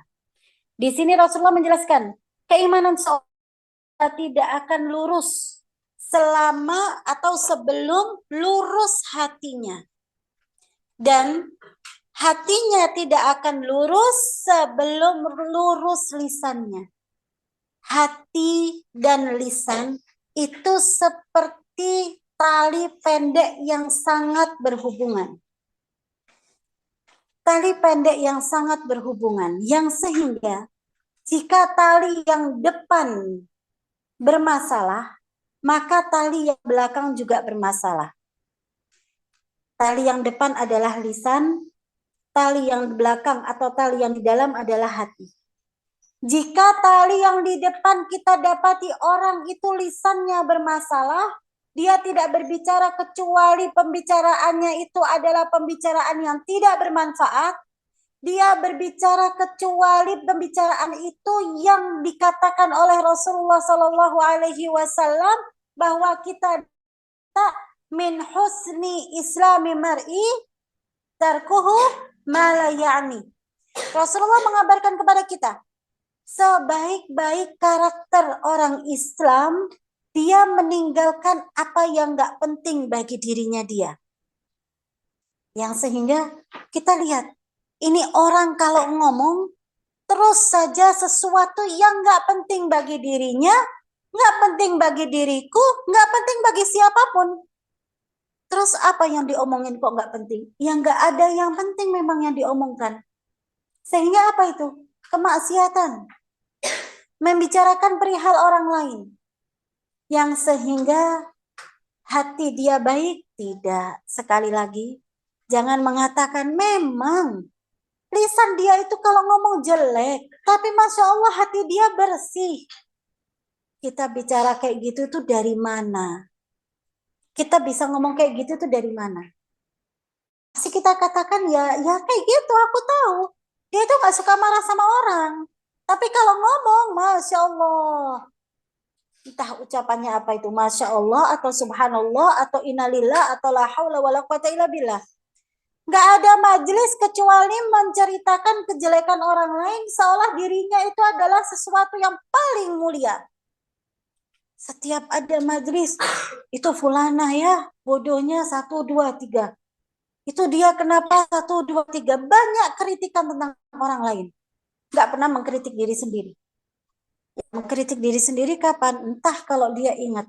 [SPEAKER 1] Di sini Rasulullah menjelaskan, keimanan seorang tidak akan lurus selama atau sebelum lurus hatinya. Dan hatinya tidak akan lurus sebelum lurus lisannya. Hati dan lisan itu seperti tali pendek yang sangat berhubungan. Tali pendek yang sangat berhubungan, yang sehingga jika tali yang depan bermasalah, maka tali yang belakang juga bermasalah. Tali yang depan adalah lisan, tali yang di belakang atau tali yang di dalam adalah hati. Jika tali yang di depan kita dapati orang itu lisannya bermasalah, dia tidak berbicara kecuali pembicaraannya itu adalah pembicaraan yang tidak bermanfaat, dia berbicara kecuali pembicaraan itu yang dikatakan oleh Rasulullah Shallallahu Alaihi Wasallam bahwa kita min husni islami mar'i tarkuhu ma la ya'ni. Rasulullah mengabarkan kepada kita, sebaik-baik karakter orang Islam, dia meninggalkan apa yang nggak penting bagi dirinya dia. Yang sehingga kita lihat, ini orang kalau ngomong terus saja sesuatu yang nggak penting bagi dirinya, nggak penting bagi diriku, nggak penting bagi siapapun. Terus apa yang diomongin kok nggak penting? Yang nggak ada yang penting memang yang diomongkan. Sehingga apa itu? Kemaksiatan. Membicarakan perihal orang lain. Yang sehingga hati dia baik? Tidak. Sekali lagi, jangan mengatakan memang lisan dia itu kalau ngomong jelek, tapi Masya Allah hati dia bersih. Kita bicara kayak gitu itu dari mana? Kita bisa ngomong kayak gitu itu dari mana? Masih kita katakan ya kayak gitu, aku tahu. Dia itu gak suka marah sama orang. Tapi kalau ngomong, Masya Allah. Entah ucapannya apa itu, Masya Allah, atau Subhanallah, atau Innalillah, atau La Hawla wa La Quwata Illa Billah. Gak ada majelis kecuali menceritakan kejelekan orang lain seolah dirinya itu adalah sesuatu yang paling mulia. Setiap ada majelis, itu fulana ya, bodohnya 1, 2, 3. Itu dia kenapa 1, 2, 3. Banyak kritikan tentang orang lain. Gak pernah mengkritik diri sendiri. Mengkritik diri sendiri kapan? Entah kalau dia ingat.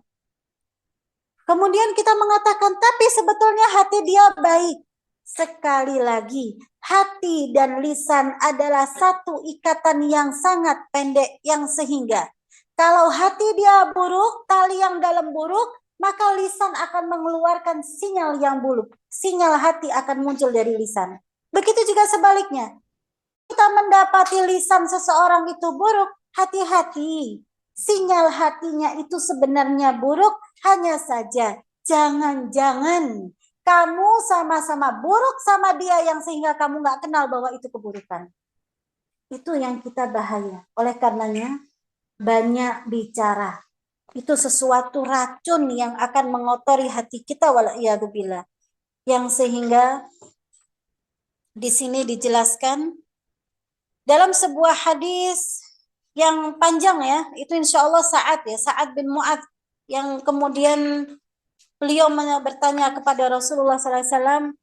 [SPEAKER 1] Kemudian kita mengatakan, tapi sebetulnya hati dia baik. Sekali lagi, hati dan lisan adalah satu ikatan yang sangat pendek, yang sehingga kalau hati dia buruk, tali yang dalam buruk, maka lisan akan mengeluarkan sinyal yang buruk. Sinyal hati akan muncul dari lisan. Begitu juga sebaliknya. Kita mendapati lisan seseorang itu buruk, hati-hati. Sinyal hatinya itu sebenarnya buruk, hanya saja jangan-jangan kamu sama-sama buruk sama dia yang sehingga kamu nggak kenal bahwa itu keburukan. Itu yang kita bahaya. Oleh karenanya banyak bicara. Itu sesuatu racun yang akan mengotori hati kita wala'iyadzubillah. Yang sehingga di sini dijelaskan dalam sebuah hadis yang panjang ya, itu insya Allah Sa'ad bin Mu'adz yang kemudian beliau bertanya kepada Rasulullah SAW,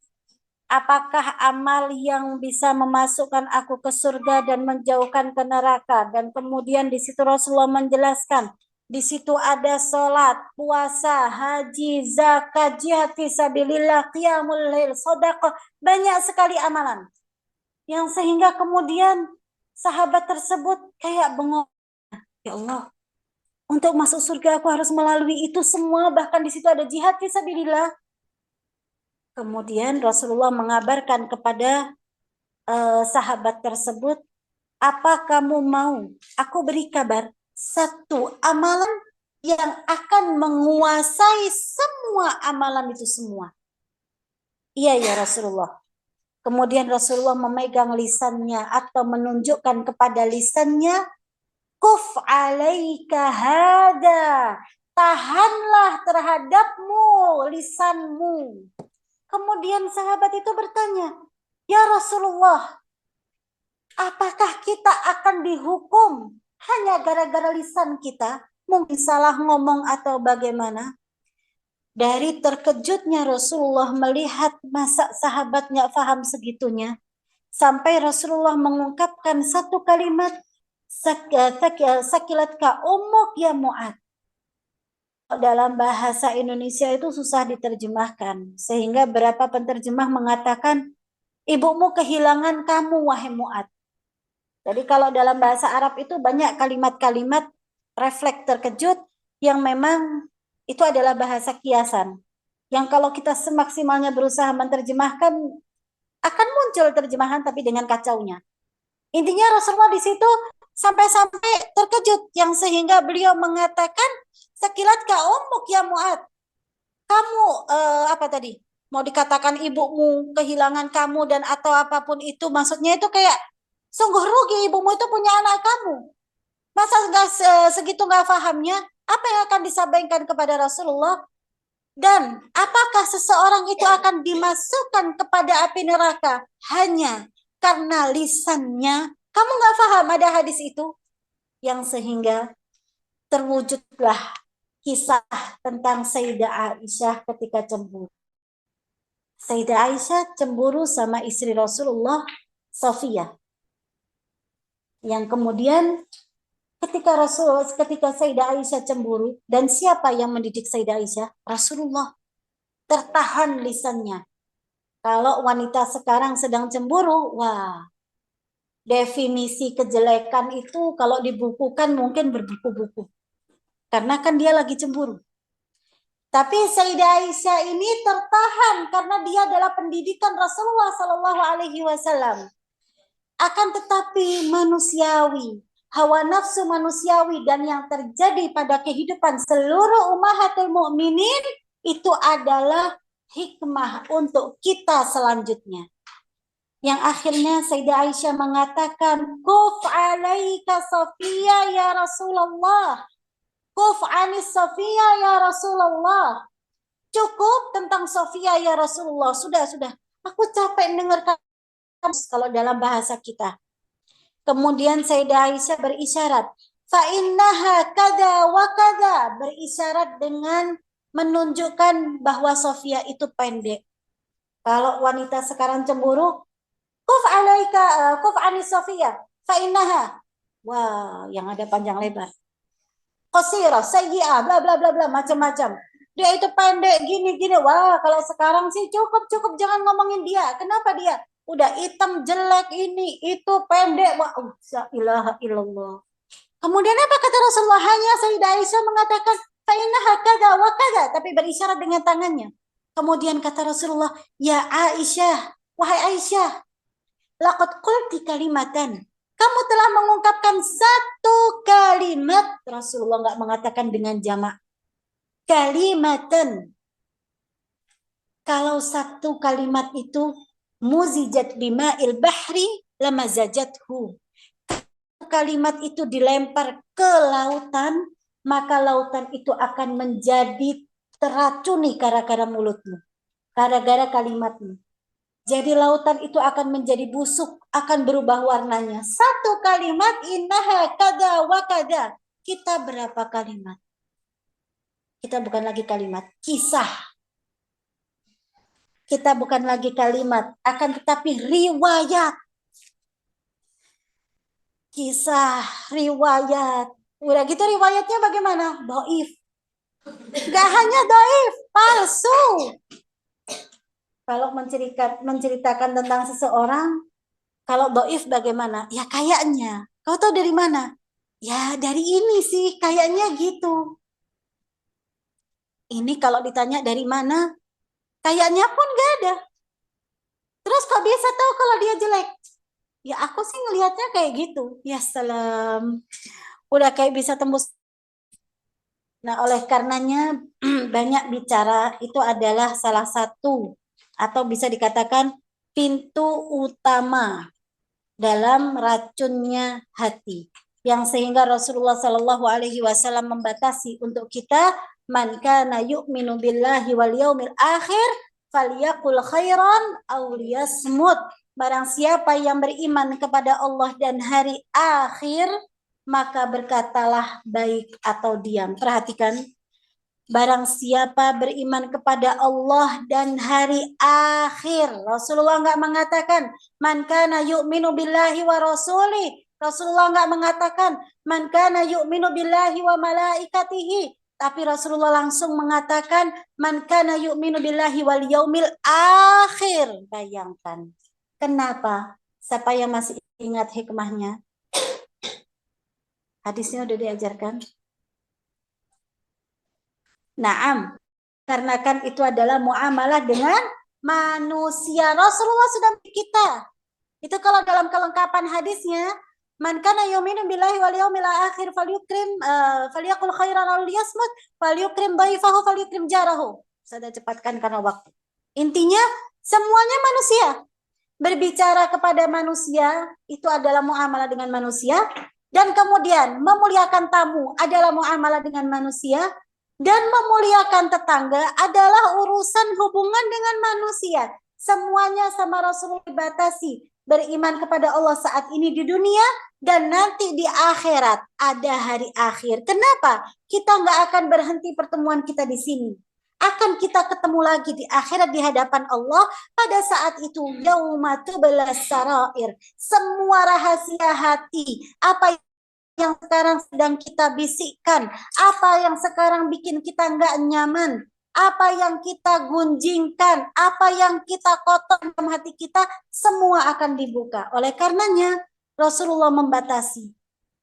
[SPEAKER 1] apakah amal yang bisa memasukkan aku ke surga dan menjauhkan ke neraka? Dan kemudian di situ Rasulullah menjelaskan, di situ ada sholat, puasa, haji, zakat, jihad fisabilillah, qiyamul lail, sedekah, banyak sekali amalan. Yang sehingga kemudian sahabat tersebut kayak bengong, ya Allah, untuk masuk surga aku harus melalui itu semua, bahkan di situ ada jihad fisabilillah. Kemudian Rasulullah mengabarkan kepada sahabat tersebut, apa kamu mau aku beri kabar satu amalan yang akan menguasai semua amalan itu semua? Iya ya Rasulullah. Kemudian Rasulullah memegang lisannya atau menunjukkan kepada lisannya, kuf alaika hada, tahanlah terhadapmu lisanmu. Kemudian sahabat itu bertanya, ya Rasulullah, apakah kita akan dihukum hanya gara-gara lisan kita? Mungkin salah ngomong atau bagaimana? Dari terkejutnya Rasulullah melihat masa sahabat nggak paham segitunya, sampai Rasulullah mengungkapkan satu kalimat, sakilatka ummuk ya Mu'ad. Dalam bahasa Indonesia itu susah diterjemahkan, sehingga beberapa penterjemah mengatakan, ibumu kehilangan kamu wahai Mu'ad. Jadi kalau dalam bahasa Arab itu banyak kalimat-kalimat refleks terkejut yang memang itu adalah bahasa kiasan. Yang kalau kita semaksimalnya berusaha menerjemahkan, akan muncul terjemahan tapi dengan kacaunya. Intinya Rasulullah di situ sampai-sampai terkejut yang sehingga beliau mengatakan, sekilat ka ummuk ya Mu'ad. Kamu apa tadi? Mau dikatakan ibumu kehilangan kamu dan atau apapun itu, maksudnya itu kayak sungguh rugi ibumu itu punya anak kamu. Masa segitu nggak pahamnya? Apa yang akan disampaikan kepada Rasulullah? Dan apakah seseorang itu akan dimasukkan kepada api neraka hanya karena lisannya? Kamu nggak paham ada hadis itu? Yang sehingga terwujudlah kisah tentang Sayyidah Aisyah ketika cemburu. Sayyidah Aisyah cemburu sama istri Rasulullah, Sofia. Yang kemudian ketika Sayyidah Aisyah cemburu, dan siapa yang mendidik Sayyidah Aisyah? Rasulullah. Tertahan lisannya. Kalau wanita sekarang sedang cemburu, wah, definisi kejelekan itu kalau dibukukan mungkin berbuku-buku. Karena kan dia lagi cemburu. Tapi Sayyidah Aisyah ini tertahan karena dia adalah pendidikan Rasulullah Sallallahu Alaihi Wasallam. Akan tetapi manusiawi, hawa nafsu manusiawi dan yang terjadi pada kehidupan seluruh ummahatul mukminin itu adalah hikmah untuk kita selanjutnya. Yang akhirnya Sayyidah Aisyah mengatakan, kuf alaika Sofia ya Rasulullah. Kuf anis Sofia ya Rasulullah. Cukup tentang Sofia ya Rasulullah. Sudah. Aku capek mendengarkan kalau dalam bahasa kita. Kemudian Sayyidah Aisyah berisyarat, fa innaha kada wa kada, berisyarat dengan menunjukkan bahwa Sofia itu pendek. Kalau wanita sekarang cemburu, kuf alaika kuf anis Sofia fa innaha, Wah, yang ada panjang lebar. Qasirah, sayyi'ah, bla bla bla bla, macam-macam. Dia itu pendek gini-gini. Wah, kalau sekarang sih cukup jangan ngomongin dia. Kenapa dia? Udah hitam, jelek, ini, itu, pendek. Wah, la ilaha illallah. Kemudian apa kata Rasulullah? Hanya Sayyidah Aisyah mengatakan, "Fa'innaha kada wa kada," tapi berisyarat dengan tangannya. Kemudian kata Rasulullah, "Ya Aisyah, wahai Aisyah, laqad qulti kalimatan." Kamu telah mengungkapkan satu kalimat. Rasulullah nggak mengatakan dengan jamak. Kalimatan. Kalau satu kalimat itu muzijat bima'il bahri lamazajathu. Kalimat itu dilempar ke lautan, maka lautan itu akan menjadi teracuni gara-gara mulutmu. Gara-gara kalimatmu. Jadi lautan itu akan menjadi busuk, akan berubah warnanya. Satu kalimat, innaha kada wa kada. Kita berapa kalimat? Kita bukan lagi kalimat, kisah. Kita bukan lagi kalimat, akan tetapi riwayat. Kisah, riwayat. Udah gitu riwayatnya bagaimana? Dhaif. Gak hanya dhaif, palsu. Kalau menceritakan tentang seseorang, kalau dhaif bagaimana? Ya kayaknya. Kau tahu dari mana? Ya dari ini sih, kayaknya gitu. Ini kalau ditanya dari mana, kayaknya pun gak ada. Terus kok bisa tahu kalau dia jelek? Ya aku sih ngelihatnya kayak gitu. Ya salam. Udah kayak bisa tembus. Nah oleh karenanya banyak bicara itu adalah salah satu atau bisa dikatakan pintu utama dalam racunnya hati, yang sehingga Rasulullah Shallallahu Alaihi Wasallam membatasi untuk kita, man kana yu'minu billahi wal yaumil akhir falyaqul khairan aw liyasmut. Barang siapa yang beriman kepada Allah dan hari akhir, maka berkatalah baik atau diam. Perhatikan, barang siapa beriman kepada Allah dan hari akhir. Rasulullah nggak mengatakan man kana yu'minu billahi wa rasuli. Rasulullah nggak mengatakan man kana yu'minu billahi wa malaikatihi. Tapi Rasulullah langsung mengatakan man kana yu'minu billahi wal yaumil akhir. Bayangkan. Kenapa? Siapa yang masih ingat hikmahnya? Hadisnya udah diajarkan. Naam, karena kan itu adalah muamalah dengan manusia. Rasulullah sudah kita. Itu kalau dalam kelengkapan hadisnya, man kana yu'minu billahi wal yawmil akhir falyukrim falyaqul khairan aw liyasmut falyukrim dhaifahu falyukrim jarahu. Sudah cepatkan karena waktu. Intinya semuanya manusia. Berbicara kepada manusia itu adalah muamalah dengan manusia, dan kemudian memuliakan tamu adalah muamalah dengan manusia. Dan memuliakan tetangga adalah urusan hubungan dengan manusia. Semuanya sama Rasulullah dibatasi. Beriman kepada Allah saat ini di dunia dan nanti di akhirat. Ada hari akhir. Kenapa? Kita nggak akan berhenti pertemuan kita di sini. Akan kita ketemu lagi di akhirat di hadapan Allah pada saat itu. Yauma tublas sarair. Semua rahasia hati. Apa yang sekarang sedang kita bisikkan, apa yang sekarang bikin kita nggak nyaman, apa yang kita gunjingkan, apa yang kita kotor dalam hati kita, semua akan dibuka. Oleh karenanya Rasulullah membatasi,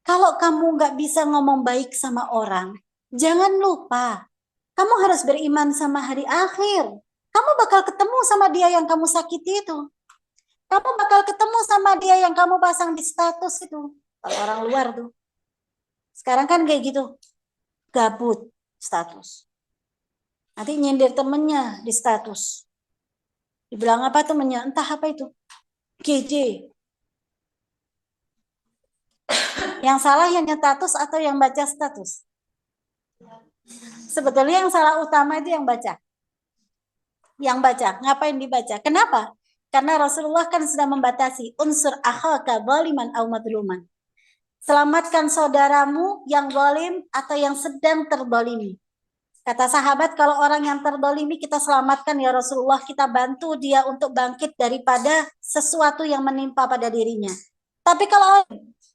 [SPEAKER 1] kalau kamu nggak bisa ngomong baik sama orang, jangan lupa, kamu harus beriman sama hari akhir. Kamu bakal ketemu sama dia yang kamu sakiti itu. Kamu bakal ketemu sama dia yang kamu pasang di status itu. Kalau orang luar tuh. Sekarang kan kayak gitu, gabut status. Nanti nyindir temennya di status. Dibilang apa temennya? Entah apa itu. GJ. Yang salah yang status atau yang baca status? Sebetulnya yang salah utama itu yang baca. Yang baca. Ngapain dibaca? Kenapa? Karena Rasulullah kan sudah membatasi unsur akhaka zaliman aw madluman. Selamatkan saudaramu yang zalim atau yang sedang terzalimi. Kata sahabat, kalau orang yang terzalimi kita selamatkan ya Rasulullah, kita bantu dia untuk bangkit daripada sesuatu yang menimpa pada dirinya. Tapi kalau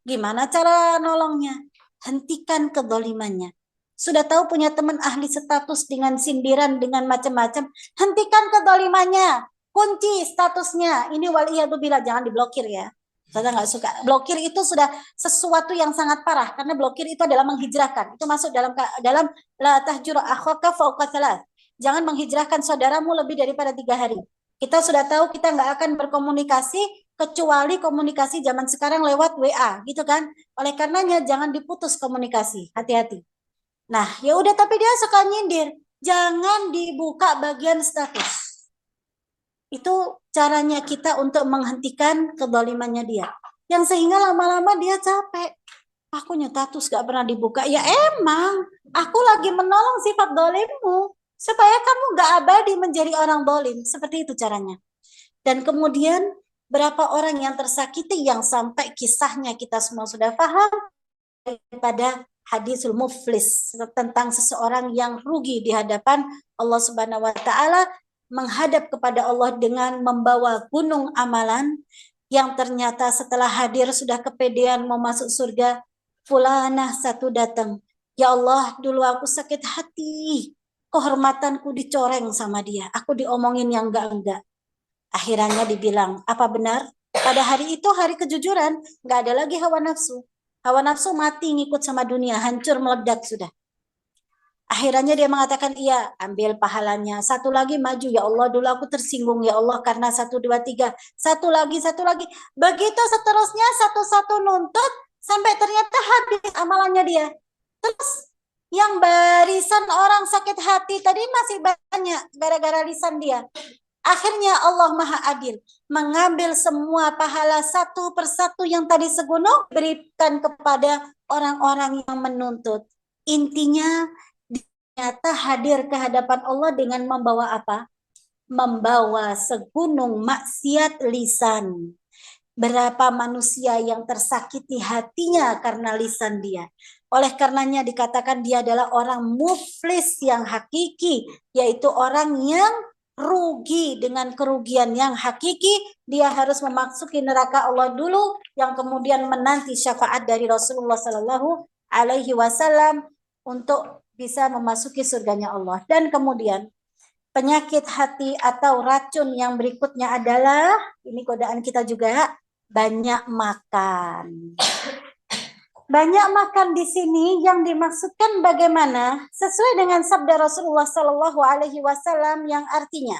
[SPEAKER 1] Gimana cara nolongnya? Hentikan kezalimannya. Sudah tahu punya teman ahli status dengan sindiran, dengan macam-macam. Hentikan kezalimannya. Kunci statusnya. Ini waliyadzubillah, jangan diblokir ya. Saya nggak suka. Blokir itu sudah sesuatu yang sangat parah. Karena blokir itu adalah menghijrahkan. Itu masuk dalam la tahjur akhaka fauqa thalath. Jangan menghijrahkan saudaramu lebih daripada 3 hari. Kita sudah tahu kita nggak akan berkomunikasi kecuali komunikasi zaman sekarang lewat WA, gitu kan? Oleh karenanya jangan diputus komunikasi, hati-hati. Nah, ya udah, tapi dia suka nyindir, jangan dibuka bagian status. Itu caranya kita untuk menghentikan kezalimannya dia. Yang sehingga lama-lama dia capek. Aku status gak pernah dibuka. Ya emang, aku lagi menolong sifat dolimmu. Supaya kamu gak abadi menjadi orang dolim. Seperti itu caranya. Dan kemudian berapa orang yang tersakiti yang sampai kisahnya kita semua sudah paham daripada hadisul muflis tentang seseorang yang rugi di hadapan Allah Subhanahu wa taala, menghadap kepada Allah dengan membawa gunung amalan yang ternyata setelah hadir sudah kepedean mau masuk surga. Fulanah satu datang, ya Allah, dulu aku sakit hati, kehormatanku dicoreng sama dia, aku diomongin yang enggak-enggak. Akhirnya dibilang, apa benar? Pada hari itu hari kejujuran, nggak ada lagi hawa nafsu. Hawa nafsu mati ngikut sama dunia, hancur meledak sudah. Akhirnya dia mengatakan, iya, ambil pahalanya. Satu lagi maju, ya Allah, dulu aku tersinggung, ya Allah, karena 1, 2, 3. Satu lagi, satu lagi. Begitu seterusnya, satu-satu nuntut, sampai ternyata habis amalannya dia. Terus yang barisan orang sakit hati tadi masih banyak gara-gara lisan dia. Akhirnya Allah Maha Adil mengambil semua pahala satu persatu yang tadi segunung, berikan kepada orang-orang yang menuntut. Intinya ternyata hadir ke hadapan Allah dengan membawa apa? Membawa segunung maksiat lisan. Berapa manusia yang tersakiti hatinya karena lisan dia. Oleh karenanya dikatakan dia adalah orang muflis yang hakiki, yaitu orang yang rugi dengan kerugian yang hakiki. Dia harus memasuki neraka Allah dulu, yang kemudian menanti syafaat dari Rasulullah Sallallahu Alaihi Wasallam untuk bisa memasuki surganya Allah. Dan kemudian penyakit hati atau racun yang berikutnya adalah, ini godaan kita juga, banyak makan. Banyak makan di sini yang dimaksudkan bagaimana? Sesuai dengan sabda Rasulullah Sallallahu Alaihi Wasallam yang artinya,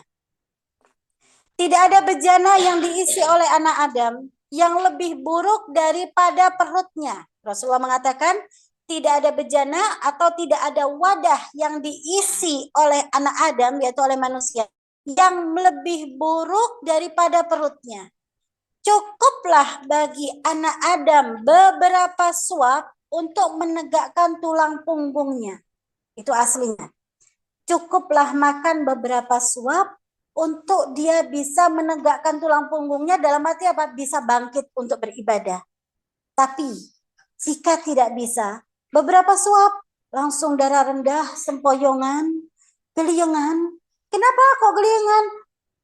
[SPEAKER 1] tidak ada bejana yang diisi oleh anak Adam yang lebih buruk daripada perutnya. Rasulullah mengatakan, tidak ada bejana atau tidak ada wadah yang diisi oleh anak Adam, yaitu oleh manusia, yang lebih buruk daripada perutnya. Cukuplah bagi anak Adam beberapa suap untuk menegakkan tulang punggungnya. Itu aslinya. Cukuplah makan beberapa suap untuk dia bisa menegakkan tulang punggungnya, dalam arti apa? Bisa bangkit untuk beribadah. Tapi jika tidak bisa, beberapa suap langsung darah rendah, sempoyongan, geliangan. Kenapa kok geliangan?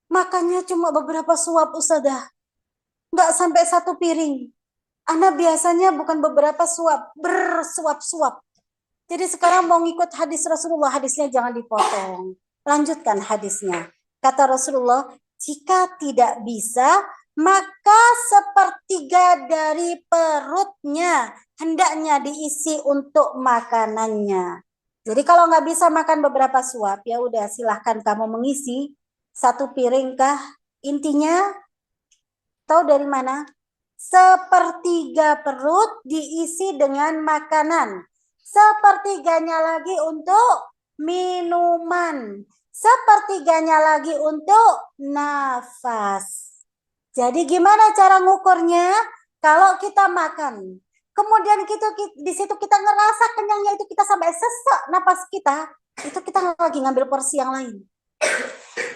[SPEAKER 1] Makannya cuma beberapa suap, Ustazah. Nggak sampai 1 piring. Anak biasanya bukan beberapa suap, bersuap-suap. Jadi sekarang mau ngikut hadis Rasulullah, hadisnya jangan dipotong. Lanjutkan hadisnya. Kata Rasulullah, jika tidak bisa, maka 1/3 dari perutnya hendaknya diisi untuk makanannya. Jadi kalau nggak bisa makan beberapa suap, ya udah silahkan kamu mengisi 1 piring kah? Intinya, tahu dari mana? 1/3 perut diisi dengan makanan. 1/3-nya lagi untuk minuman. 1/3-nya lagi untuk nafas. Jadi gimana cara ngukurnya? Kalau kita makan, kemudian di situ kita ngerasa kenyangnya, itu kita sampai sesak napas kita, itu kita lagi ngambil porsi yang lain.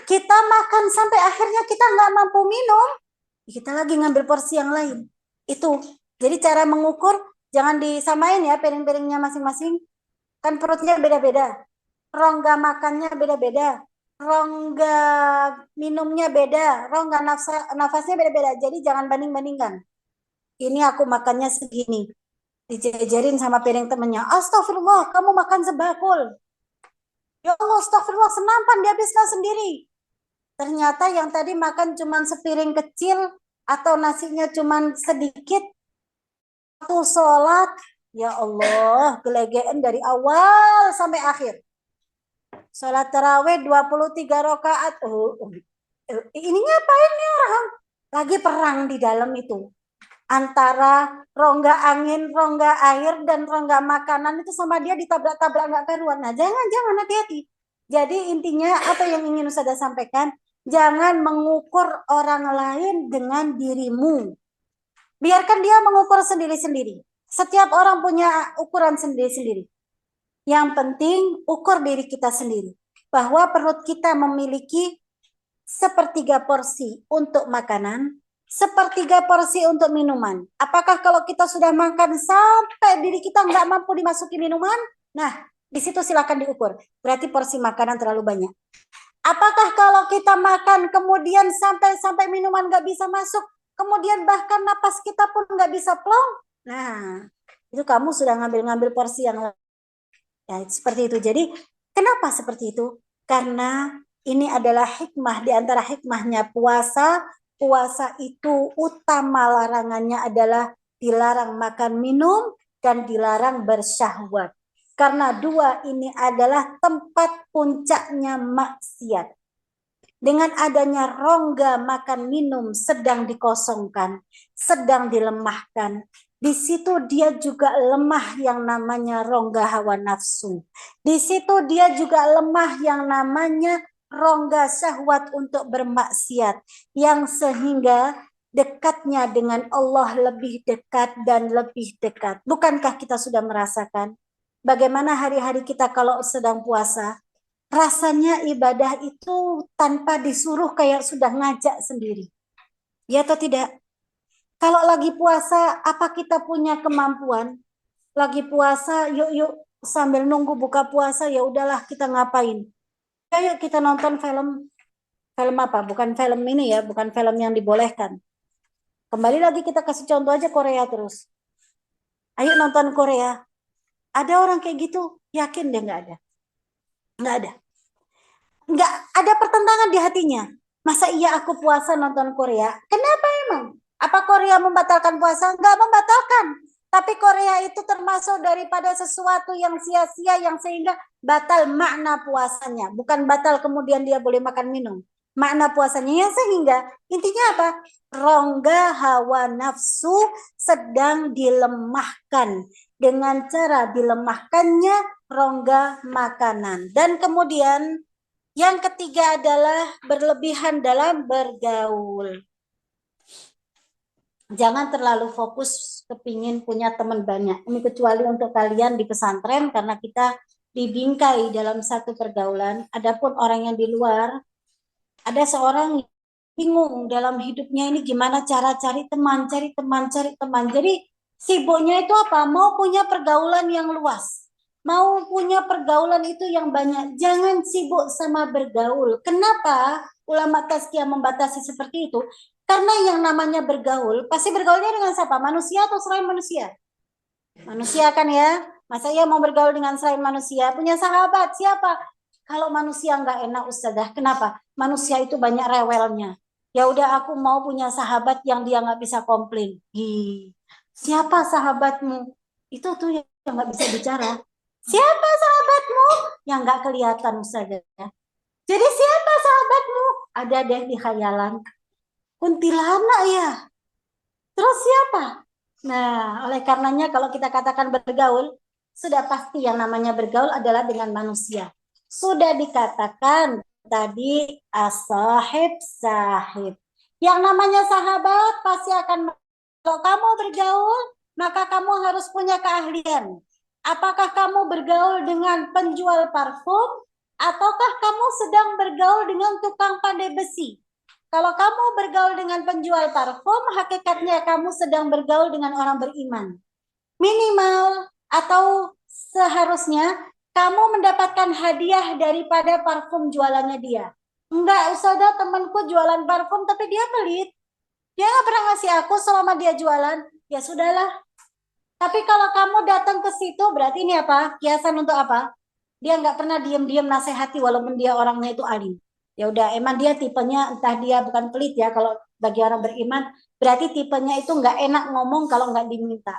[SPEAKER 1] Kita makan sampai akhirnya kita nggak mampu minum, kita lagi ngambil porsi yang lain. Itu. Jadi cara mengukur jangan disamain ya piring-piringnya masing-masing. Kan perutnya beda-beda. Rongga makannya beda-beda. Rongga minumnya beda. Rongga nafasnya beda-beda. Jadi jangan banding-bandingkan. ini aku makannya segini. Dijajarin sama piring temennya. Astagfirullah, kamu makan sebakul. Ya Allah, astagfirullah, senampan dihabiskan sendiri. Ternyata yang tadi makan cuma sepiring kecil atau nasinya cuma sedikit. Waktu sholat, ya Allah, gelegean dari awal sampai akhir. Sholat tarawih 23 rakaat. Ini ngapain nih orang? Lagi perang di dalam itu. Antara rongga angin, rongga air, dan rongga makanan itu sama dia ditabrak-tabrak nggak karuan. Nah, jangan hati-hati. Jadi intinya apa yang ingin Ustazah sampaikan, jangan mengukur orang lain dengan dirimu. Biarkan dia mengukur sendiri-sendiri. Setiap orang punya ukuran sendiri-sendiri. Yang penting ukur diri kita sendiri. Bahwa perut kita memiliki sepertiga porsi untuk makanan, sepertiga porsi untuk minuman. Apakah kalau kita sudah makan sampai diri kita nggak mampu dimasuki minuman? Nah, di situ silakan diukur. Berarti porsi makanan terlalu banyak. Apakah kalau kita makan kemudian sampai minuman nggak bisa masuk, kemudian bahkan napas kita pun nggak bisa plong? Nah, itu kamu sudah ngambil porsi yang ya, seperti itu. Jadi, kenapa seperti itu? Karena ini adalah hikmah di antara hikmahnya puasa. Puasa itu utama larangannya adalah dilarang makan minum dan dilarang bersyahwat. Karena dua ini adalah tempat puncaknya maksiat. Dengan adanya rongga makan minum sedang dikosongkan, sedang dilemahkan. Di situ dia juga lemah yang namanya rongga hawa nafsu. Di situ dia juga lemah yang namanya rongga syahwat untuk bermaksiat. Yang sehingga dekatnya dengan Allah lebih dekat dan lebih dekat. Bukankah kita sudah merasakan bagaimana hari-hari kita kalau sedang puasa? Rasanya ibadah itu tanpa disuruh kayak sudah ngajak sendiri. Ya atau tidak? Kalau lagi puasa, apa kita punya kemampuan? Lagi puasa, yuk sambil nunggu buka puasa, ya udahlah kita ngapain? Ayo kita nonton film. Film apa? Bukan film ini ya, bukan film yang dibolehkan. Kembali lagi kita kasih contoh aja Korea terus. Ayo nonton Korea. Ada orang kayak gitu? Yakin dia nggak ada? Nggak ada. Nggak ada pertentangan di hatinya. Masa iya aku puasa nonton Korea? Kenapa emang? Apa Korea membatalkan puasa? Nggak membatalkan. Tapi Korea itu termasuk daripada sesuatu yang sia-sia yang sehingga batal makna puasanya. Bukan batal kemudian dia boleh makan minum. Makna puasanya yang sehingga intinya apa? Rongga hawa nafsu sedang dilemahkan. Dengan cara dilemahkannya rongga makanan. Dan kemudian yang ketiga adalah berlebihan dalam bergaul. Jangan terlalu fokus kepingin punya teman banyak. Ini kecuali untuk kalian di pesantren karena kita dibingkai dalam satu pergaulan. Adapun orang yang di luar, ada seorang bingung dalam hidupnya ini gimana cara cari teman. Jadi sibuknya itu apa? Mau punya pergaulan yang luas. Mau punya pergaulan itu yang banyak. Jangan sibuk sama bergaul. Kenapa ulama tazkiyah membatasi seperti itu? Karena yang namanya bergaul, pasti bergaulnya dengan siapa? Manusia atau selain manusia? Manusia kan ya? Masa ia mau bergaul dengan selain manusia? Punya sahabat, siapa? Kalau manusia nggak enak Ustazah, kenapa? Manusia itu banyak rewelnya. Ya udah aku mau punya sahabat yang dia nggak bisa komplain. Siapa sahabatmu? Itu tuh yang nggak bisa bicara. Siapa sahabatmu? Yang nggak kelihatan Ustazah. Jadi siapa sahabatmu? Ada deh di khayalan. Kuntilanak ya. Terus siapa? Nah, oleh karenanya kalau kita katakan bergaul, sudah pasti yang namanya bergaul adalah dengan manusia. Sudah dikatakan tadi as-sahib sahib. Yang namanya sahabat pasti akan, kalau kamu bergaul, maka kamu harus punya keahlian. Apakah kamu bergaul dengan penjual parfum ataukah kamu sedang bergaul dengan tukang pandai besi? Kalau kamu bergaul dengan penjual parfum, hakikatnya kamu sedang bergaul dengan orang beriman. Minimal atau seharusnya kamu mendapatkan hadiah daripada parfum jualannya dia. Enggak, Ustazah, temanku jualan parfum tapi dia pelit. Dia nggak pernah ngasih aku selama dia jualan. ya sudahlah. Tapi kalau kamu datang ke situ, berarti ini apa? Kiasan untuk apa? Dia nggak pernah diam-diam nasihati walaupun dia orangnya itu alim. Ya udah, emang dia tipenya, entah dia bukan pelit ya, kalau bagi orang beriman, berarti tipenya itu nggak enak ngomong kalau nggak diminta.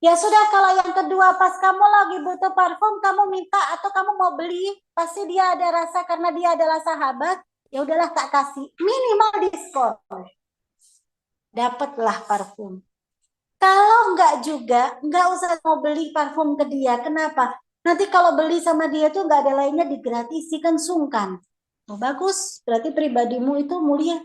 [SPEAKER 1] Ya sudah, kalau yang kedua pas kamu lagi butuh parfum, kamu minta atau kamu mau beli, pasti dia ada rasa karena dia adalah sahabat, ya udahlah tak kasih, minimal diskon. Dapatlah parfum. Kalau enggak juga, enggak usah mau beli parfum ke dia. Kenapa? Nanti kalau beli sama dia tuh enggak ada lainnya digratisi, kan sungkan. Oh, bagus, berarti pribadimu itu mulia.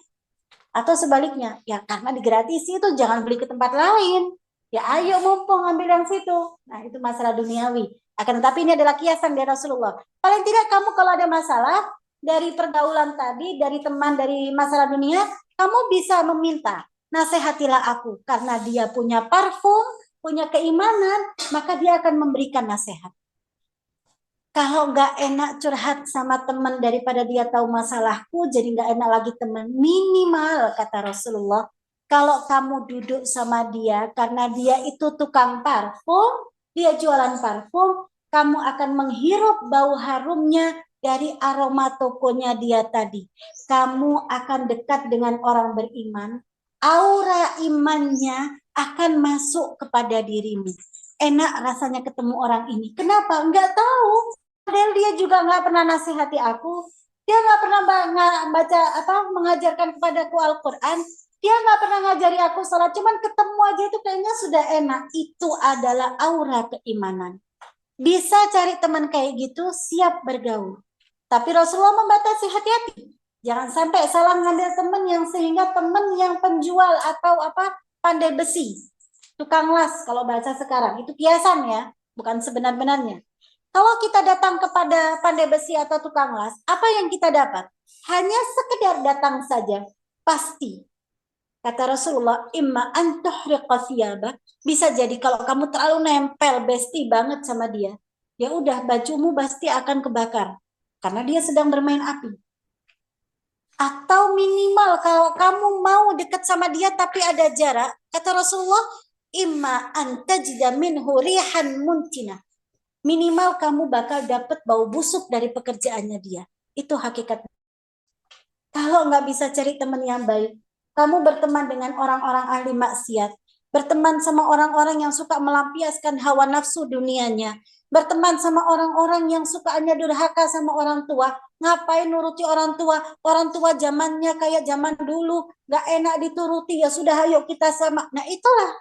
[SPEAKER 1] Atau sebaliknya, ya karena digratisi itu jangan beli ke tempat lain. Ya ayo mumpung ambil yang situ. Nah itu masalah duniawi. Akan tetapi ini adalah kiasan dari Rasulullah. Paling tidak kamu kalau ada masalah dari pergaulan tadi, dari teman, dari masalah dunia, kamu bisa meminta. Nasihatilah aku karena dia punya parfum, punya keimanan, maka dia akan memberikan nasihat. Kalau nggak enak curhat sama teman daripada dia tahu masalahku, jadi nggak enak lagi teman. Minimal kata Rasulullah, kalau kamu duduk sama dia karena dia itu tukang parfum, dia jualan parfum, kamu akan menghirup bau harumnya dari aroma tokonya dia tadi. Kamu akan dekat dengan orang beriman, aura imannya akan masuk kepada dirimu. Enak rasanya ketemu orang ini. Kenapa? Enggak tahu. Padahal dia juga nggak pernah nasihati aku. Dia nggak pernah baca mengajarkan kepadaku Al-Quran. Dia nggak pernah ngajari aku sholat. Cuman ketemu aja itu kayaknya sudah enak. Itu adalah aura keimanan. Bisa cari teman kayak gitu, siap bergaul. Tapi Rasulullah membatasi, hati-hati. Jangan sampai salah ngambil teman yang sehingga teman yang penjual atau pandai besi, tukang las kalau bahasa sekarang, itu kiasan ya, bukan sebenar-benarnya. Kalau kita datang kepada pandai besi atau tukang las, apa yang kita dapat? Hanya sekedar datang saja, pasti. Kata Rasulullah, imma antuhriqa thiyabak, bisa jadi kalau kamu terlalu nempel besti banget sama dia, ya udah bajumu pasti akan kebakar karena dia sedang bermain api. Atau minimal kalau kamu mau dekat sama dia tapi ada jarak, kata Rasulullah, imma antajida minhu rihan muntina. Minimal kamu bakal dapat bau busuk dari pekerjaannya dia. Itu hakikat. Kalau nggak bisa cari teman yang baik, kamu berteman dengan orang-orang ahli maksiat, berteman sama orang-orang yang suka melampiaskan hawa nafsu dunianya, berteman sama orang-orang yang sukanya durhaka sama orang tua. Ngapain nuruti orang tua? Orang tua zamannya kayak zaman dulu, nggak enak dituruti, ya sudah ayo kita sama. Nah itulah,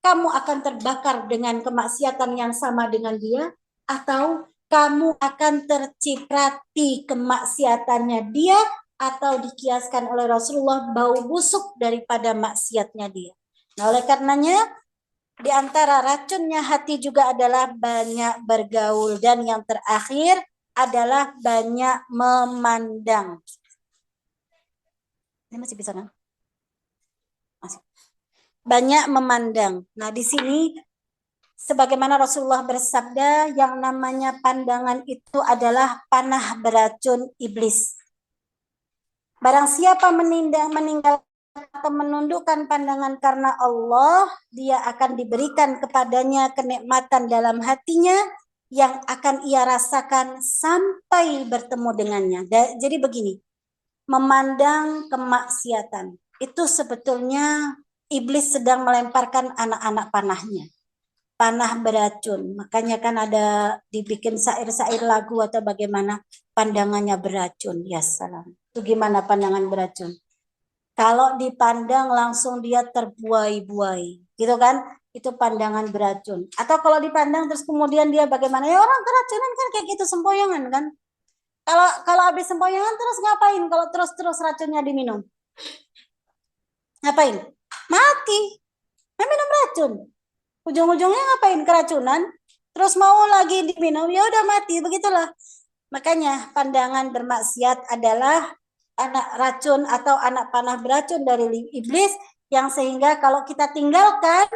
[SPEAKER 1] kamu akan terbakar dengan kemaksiatan yang sama dengan dia, atau kamu akan terciprati kemaksiatannya dia, atau dikiaskan oleh Rasulullah bau busuk daripada maksiatnya dia. Nah oleh karenanya, di antara racunnya hati juga adalah banyak bergaul, dan yang terakhir adalah banyak memandang. Ini masih bisa kan? Masih. Banyak memandang. Nah, di sini sebagaimana Rasulullah bersabda, yang namanya pandangan itu adalah panah beracun iblis. Barang siapa meninggal atau menundukkan pandangan karena Allah, dia akan diberikan kepadanya kenikmatan dalam hatinya yang akan ia rasakan sampai bertemu dengannya. Jadi begini, memandang kemaksiatan itu sebetulnya iblis sedang melemparkan anak-anak panahnya, panah beracun. Makanya kan ada dibikin syair-syair lagu atau bagaimana, pandangannya beracun. Ya salam. Itu gimana pandangan beracun? Kalau dipandang langsung dia terbuai-buai, gitu kan? Itu pandangan beracun. Atau kalau dipandang terus kemudian dia bagaimana? Ya orang keracunan kan kayak gitu, sempoyongan kan? Kalau habis sempoyongan terus ngapain? Kalau terus racunnya diminum, ngapain? Mati. Minum racun. Ujung-ujungnya ngapain? Keracunan. Terus mau lagi diminum, ya udah mati. Begitulah. Makanya pandangan bermaksiat adalah anak racun atau anak panah beracun dari iblis, yang sehingga kalau kita tinggalkan,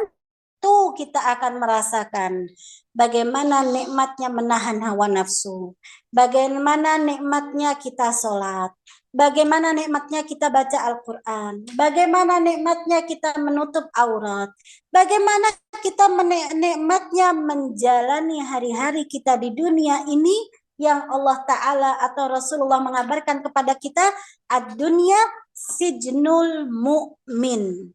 [SPEAKER 1] itu kita akan merasakan bagaimana nikmatnya menahan hawa nafsu, bagaimana nikmatnya kita sholat, bagaimana nikmatnya kita baca Al-Quran, bagaimana nikmatnya kita menutup aurat, bagaimana kita nikmatnya menjalani hari-hari kita di dunia ini yang Allah Ta'ala atau Rasulullah mengabarkan kepada kita, ad-dunya sijnul mu'min.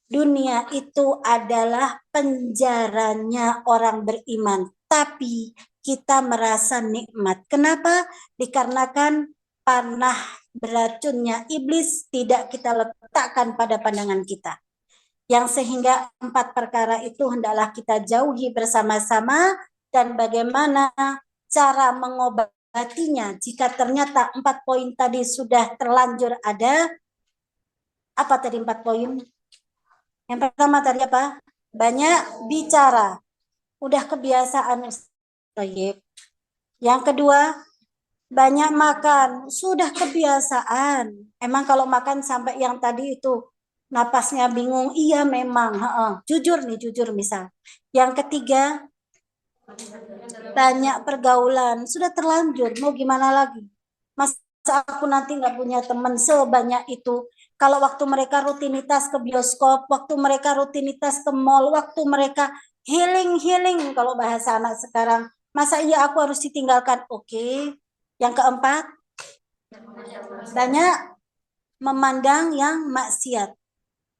[SPEAKER 1] Dunia itu adalah penjaranya orang beriman. Tapi kita merasa nikmat. Kenapa? Dikarenakan panah beracunnya iblis tidak kita letakkan pada pandangan kita. Yang sehingga 4 perkara itu hendaklah kita jauhi bersama-sama, dan bagaimana cara mengobatinya jika ternyata 4 poin tadi sudah terlanjur ada. Apa tadi 4 poin? Yang pertama tadi apa? Banyak bicara. Udah kebiasaan. Yang kedua, banyak makan. Sudah kebiasaan. Emang kalau makan sampai yang tadi itu napasnya bingung? Iya memang. Jujur nih, jujur misal. Yang ketiga, banyak pergaulan. Sudah terlanjur. Mau gimana lagi? Masa aku nanti nggak punya teman sebanyak itu? Kalau waktu mereka rutinitas ke bioskop, waktu mereka rutinitas ke mall, waktu mereka healing kalau bahasa anak sekarang, masa iya aku harus ditinggalkan? Oke. Yang keempat, banyak memandang yang maksiat.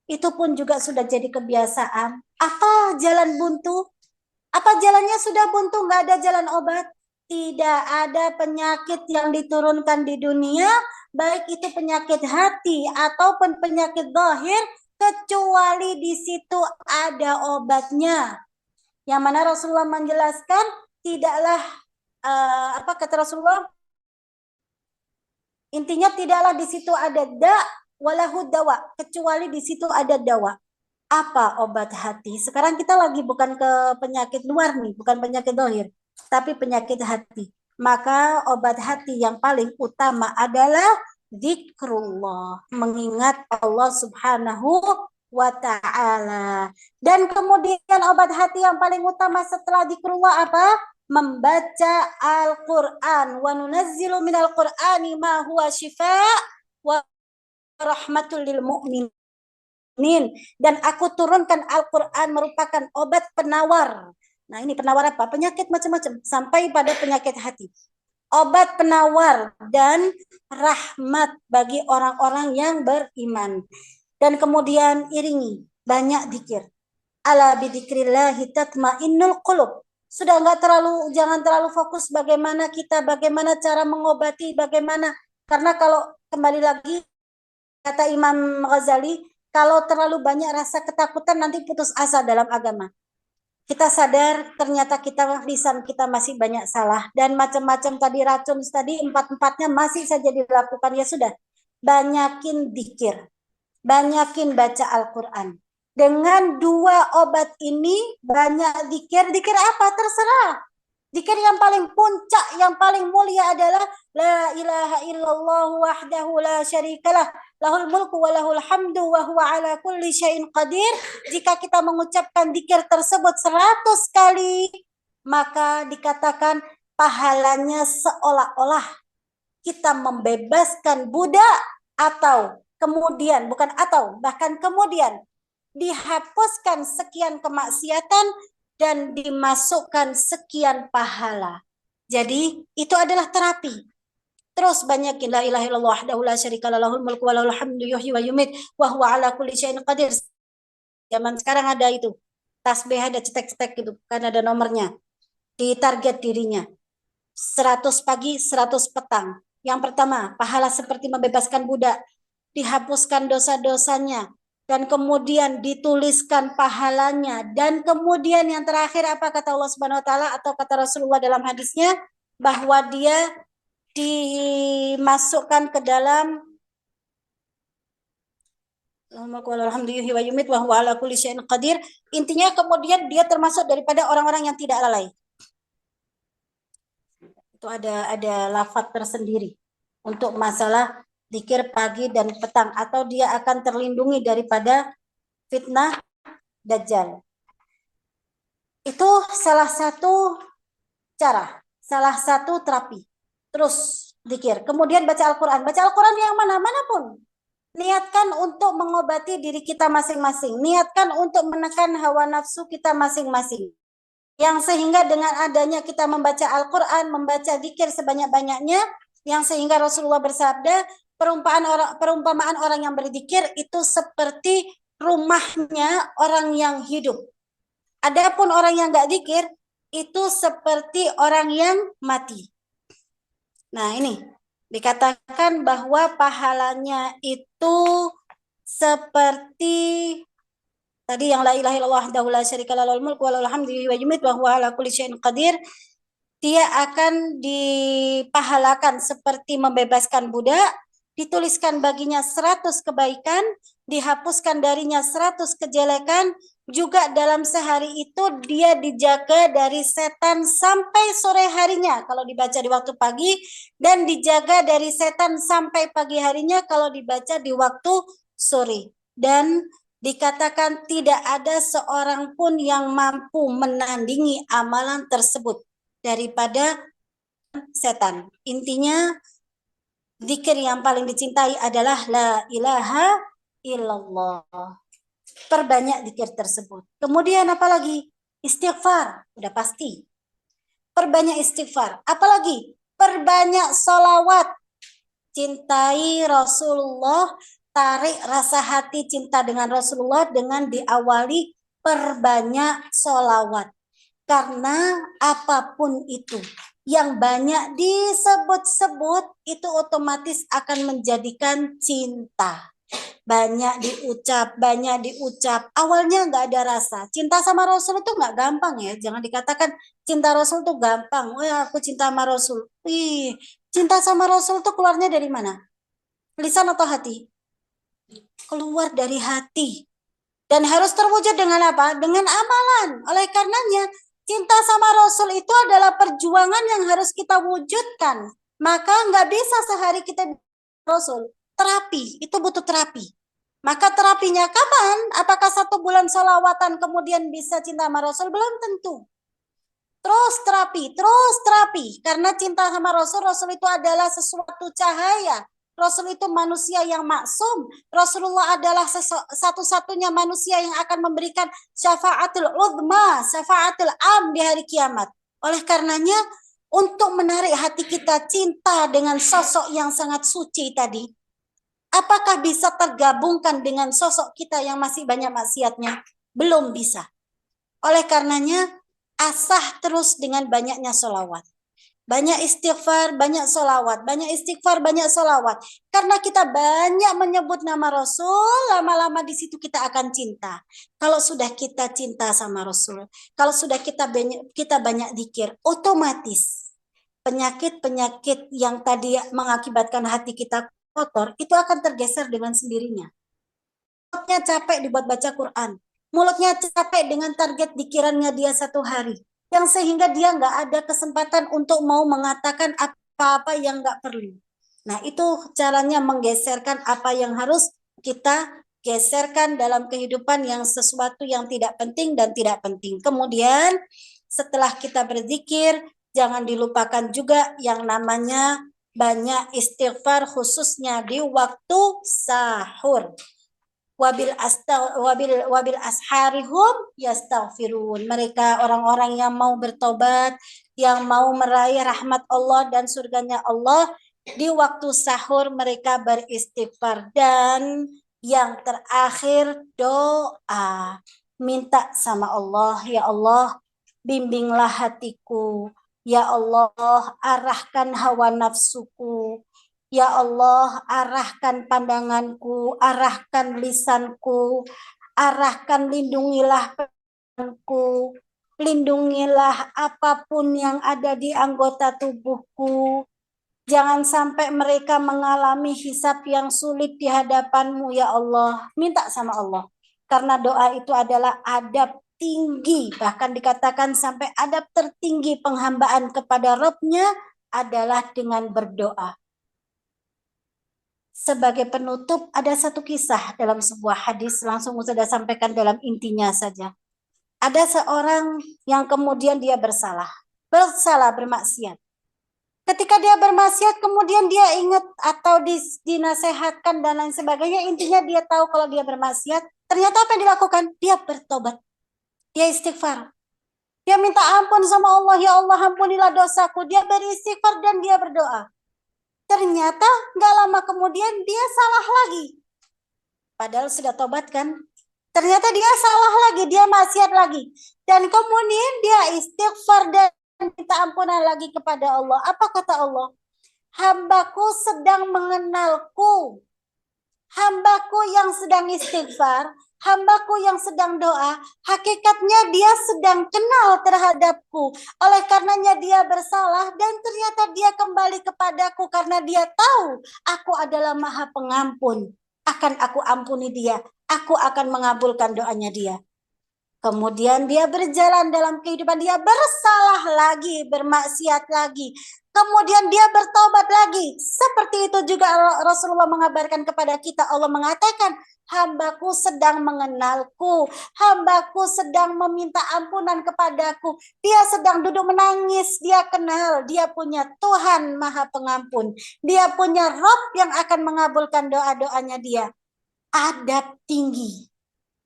[SPEAKER 1] Itu pun juga sudah jadi kebiasaan. Apa jalan buntu? Apa jalannya sudah buntu? Nggak ada jalan obat? Tidak ada penyakit yang diturunkan di dunia, baik itu penyakit hati ataupun penyakit zahir, kecuali di situ ada obatnya. Yang mana Rasulullah menjelaskan, tidaklah apa kata Rasulullah? Intinya tidaklah di situ ada walahu dawa, kecuali di situ ada dawa. Apa obat hati? Sekarang kita lagi bukan ke penyakit luar nih, bukan penyakit dohir, tapi penyakit hati. Maka obat hati yang paling utama adalah zikrullah, mengingat Allah Subhanahu wa ta'ala. Dan kemudian obat hati yang paling utama setelah zikrullah apa? Membaca Al-Quran. Wa nunazzilu minal Qur'ani ma huwa shifa' wa rahmatul lil mu'minin. Dan aku turunkan Al-Quran merupakan obat penawar. Nah ini penawar apa? Penyakit macam-macam. Sampai pada penyakit hati. Obat penawar dan rahmat bagi orang-orang yang beriman. Dan kemudian iringi banyak zikir. Ala bidzikrillahi tatmainnul qulub. Sudah jangan terlalu fokus bagaimana cara mengobati, bagaimana. Karena kalau kembali lagi kata Imam Ghazali, kalau terlalu banyak rasa ketakutan nanti putus asa dalam agama. Kita sadar ternyata lisan kita masih banyak salah, dan macam-macam tadi racun tadi 4-4-nya masih saja dilakukan. Ya sudah, banyakin zikir, banyakin baca Al-Quran. Dengan 2 obat ini, banyak zikir apa? Terserah. Zikir yang paling puncak, yang paling mulia adalah la ilaha illallah wahdahu la syarikalah, lahul mulku wa lahul hamdu wa huwa ala kulli syai'in qadir. Jika kita mengucapkan zikir tersebut 100 kali, maka dikatakan pahalanya seolah-olah kita membebaskan budak, atau kemudian bahkan kemudian dihapuskan sekian kemaksiatan dan dimasukkan sekian pahala. Jadi itu adalah terapi. Terus banyakin la ilaha illallah wahdahu la syarikalah, lahul mulku wa lahul hamdu yuhyi wa yumit wa huwa ala kulli syai'in qadir. Zaman sekarang ada itu. Tasbih ada cetek-cetek gitu, kan ada nomornya. Di target dirinya. 100 pagi, 100 petang. Yang pertama, pahala seperti membebaskan budak, dihapuskan dosa-dosanya, dan kemudian dituliskan pahalanya. Dan kemudian yang terakhir apa kata Allah Subhanahu wa taala atau kata Rasulullah dalam hadisnya, bahwa dia dimasukkan ke dalam intinya kemudian dia termasuk daripada orang-orang yang tidak lalai. Itu ada lafaz tersendiri untuk masalah zikir pagi dan petang, atau dia akan terlindungi daripada fitnah dajjal. Itu salah satu cara, salah satu terapi. Terus zikir, kemudian baca Al-Quran. Baca Al-Quran yang manapun. Niatkan untuk mengobati diri kita masing-masing. Niatkan untuk menekan hawa nafsu kita masing-masing. Yang sehingga dengan adanya kita membaca Al-Quran, membaca zikir sebanyak-banyaknya, yang sehingga Rasulullah bersabda, perumpamaan orang yang berzikir itu seperti rumahnya orang yang hidup. Adapun orang yang nggak zikir, itu seperti orang yang mati. Nah ini, dikatakan bahwa pahalanya itu seperti tadi yang la ilaha illallah wahdahu la syarika lahu lahul mulku wa lahul hamdu wa yumiitu wa huwa ala kulli syai'in qadir. Dia akan dipahalakan seperti membebaskan budak, dituliskan baginya 100 kebaikan, dihapuskan darinya 100 kejelekan, juga dalam sehari itu dia dijaga dari setan sampai sore harinya kalau dibaca di waktu pagi, dan dijaga dari setan sampai pagi harinya kalau dibaca di waktu sore. Dan dikatakan tidak ada seorang pun yang mampu menandingi amalan tersebut daripada setan. Intinya zikir yang paling dicintai adalah la ilaha illallah. Perbanyak zikir tersebut. Kemudian apalagi? Istighfar, udah pasti. Perbanyak istighfar. Apalagi? Perbanyak solawat. Cintai Rasulullah, tarik rasa hati cinta dengan Rasulullah dengan diawali perbanyak solawat. Karena apapun itu yang banyak disebut-sebut itu otomatis akan menjadikan cinta. Banyak diucap. Awalnya nggak ada rasa. Cinta sama Rasul itu nggak gampang ya. Jangan dikatakan cinta Rasul itu gampang. Wah, aku cinta sama Rasul. Cinta sama Rasul itu keluarnya dari mana? Lisan atau hati? Keluar dari hati. Dan harus terwujud dengan apa? Dengan amalan. Oleh karenanya, cinta sama Rasul itu adalah perjuangan yang harus kita wujudkan. Maka nggak bisa sehari kita Rasul. Terapi, itu butuh terapi. Maka terapinya kapan? Apakah 1 bulan sholawatan kemudian bisa cinta sama Rasul? Belum tentu. Terus terapi. Karena cinta sama Rasul, Rasul itu adalah sesuatu cahaya. Rasul itu manusia yang maksum. Rasulullah adalah satu-satunya manusia yang akan memberikan syafaatul uzma, syafaatul am di hari kiamat. Oleh karenanya, untuk menarik hati kita cinta dengan sosok yang sangat suci tadi, apakah bisa tergabungkan dengan sosok kita yang masih banyak maksiatnya? Belum bisa. Oleh karenanya, asah terus dengan banyaknya sholawat. Banyak istighfar, banyak sholawat. Banyak istighfar, banyak sholawat. Karena kita banyak menyebut nama Rasul, lama-lama di situ kita akan cinta. Kalau sudah kita cinta sama Rasul, kalau sudah kita banyak zikir, otomatis penyakit-penyakit yang tadi mengakibatkan hati kita kotor, itu akan tergeser dengan sendirinya. Mulutnya capek dibuat baca Quran. Mulutnya capek dengan target dikirannya dia 1 hari. Yang sehingga dia nggak ada kesempatan untuk mau mengatakan apa-apa yang nggak perlu. Nah, itu caranya menggeserkan apa yang harus kita geserkan dalam kehidupan yang sesuatu yang tidak penting dan tidak penting. Kemudian, setelah kita berzikir, jangan dilupakan juga yang namanya banyak istighfar khususnya di waktu sahur. Wabil asharihum yastaghfirun. Mereka orang-orang yang mau bertobat, yang mau meraih rahmat Allah dan surganya Allah, di waktu sahur mereka beristighfar. Dan yang terakhir doa, minta sama Allah, ya Allah bimbinglah hatiku, ya Allah arahkan hawa nafsuku, ya Allah, arahkan pandanganku, arahkan lisanku, arahkan lindungilah pandanganku, lindungilah apapun yang ada di anggota tubuhku. Jangan sampai mereka mengalami hisab yang sulit di hadapanmu, ya Allah. Minta sama Allah. Karena doa itu adalah adab tinggi. Bahkan dikatakan sampai adab tertinggi penghambaan kepada Rabb-nya adalah dengan berdoa. Sebagai penutup, ada satu kisah dalam sebuah hadis, langsung sudah sampaikan dalam intinya saja. Ada seorang yang kemudian dia bersalah bermaksiat. Ketika dia bermaksiat, kemudian dia ingat atau dinasehatkan dan lain sebagainya. Intinya dia tahu kalau dia bermaksiat. Ternyata apa yang dilakukan? Dia bertobat. Dia istighfar. Dia minta ampun sama Allah. Ya Allah, ampunilah dosaku. Dia beristighfar dan dia berdoa. Ternyata gak lama kemudian dia salah lagi. Padahal sudah tobat kan? Ternyata dia salah lagi. Dia maksiat lagi. Dan kemudian dia istighfar dan minta ampunan lagi kepada Allah. Apa kata Allah? Hambaku sedang mengenalku. Hambaku yang sedang istighfar, hambaku yang sedang doa, hakikatnya dia sedang kenal terhadapku. Oleh karenanya dia bersalah dan ternyata dia kembali kepadaku karena dia tahu aku adalah Maha Pengampun. Akan aku ampuni dia, aku akan mengabulkan doanya dia. Kemudian dia berjalan dalam kehidupan, dia bersalah lagi, bermaksiat lagi. Kemudian dia bertobat lagi. Seperti itu juga Rasulullah mengabarkan kepada kita. Allah mengatakan, hambaku sedang mengenalku. Hambaku sedang meminta ampunan kepadaku. Dia sedang duduk menangis. Dia kenal, dia punya Tuhan Maha Pengampun. Dia punya Rabb yang akan mengabulkan doa-doanya dia. Adab tinggi.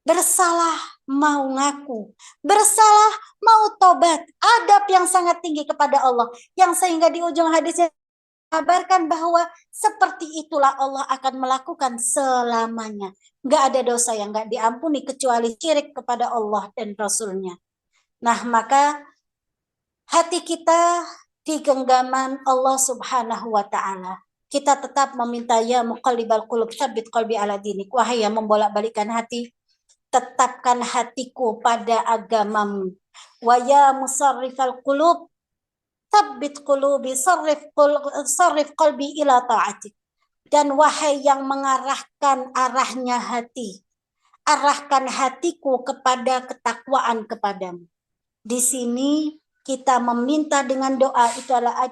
[SPEAKER 1] Bersalah mau ngaku, bersalah mau tobat, adab yang sangat tinggi kepada Allah, yang sehingga di ujung hadisnya kabarkan bahwa seperti itulah Allah akan melakukan selamanya. Gak ada dosa yang gak diampuni kecuali syirik kepada Allah dan Rasulnya. Nah, maka hati kita di genggaman Allah Subhanahu wa Ta'ala. Kita tetap meminta, ya muqallibal qulub tsabbit qalbi ala dinik. Wahai yang membolak-balikkan hati, tetapkan hatiku pada agamamu. Wa ya musarrifal qulub, tsabbit qulubi, sarrif qalbi ila ta'atik. Dan wahai yang mengarahkan arahnya hati, arahkan hatiku kepada ketakwaan kepadamu. Di sini kita meminta dengan doa,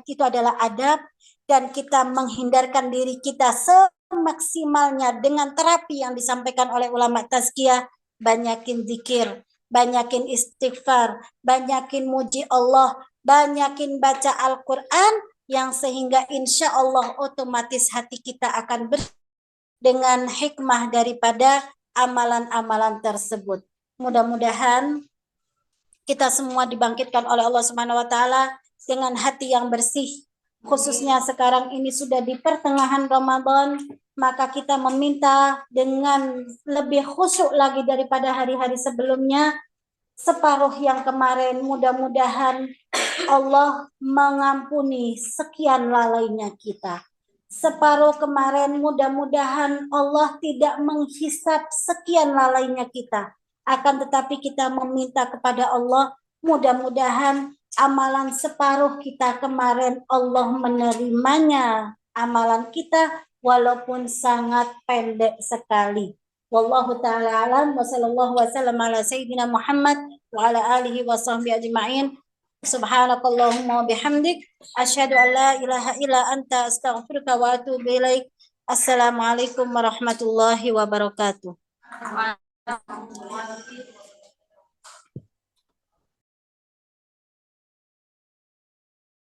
[SPEAKER 1] itu adalah adab, dan kita menghindarkan diri kita semaksimalnya dengan terapi yang disampaikan oleh ulama tazkiyah. Banyakin zikir, banyakin istighfar, banyakin muji Allah, banyakin baca Al-Quran, yang sehingga insya Allah otomatis hati kita akan dengan hikmah daripada amalan-amalan tersebut. Mudah-mudahan kita semua dibangkitkan oleh Allah Subhanahu wa Ta'ala dengan hati yang bersih. Khususnya sekarang ini sudah di pertengahan Ramadan, maka kita meminta dengan lebih khusyuk lagi daripada hari-hari sebelumnya. Separuh yang kemarin, mudah-mudahan Allah mengampuni sekian lalainya kita. Separuh kemarin, mudah-mudahan Allah tidak menghisap sekian lalainya kita. Akan tetapi kita meminta kepada Allah, mudah-mudahan amalan separuh kita kemarin Allah menerimanya, amalan kita walaupun sangat pendek sekali. Wallahu ta'ala alam wa sallallahu wa sallam ala sayyidina Muhammad wa ala alihi wa sahbihi ajma'in. Subhanakallahumma wa bihamdik asyhadu an la ilaha illa anta astaghfiruka wa atubu ilaik. Assalamualaikum warahmatullahi wabarakatuh.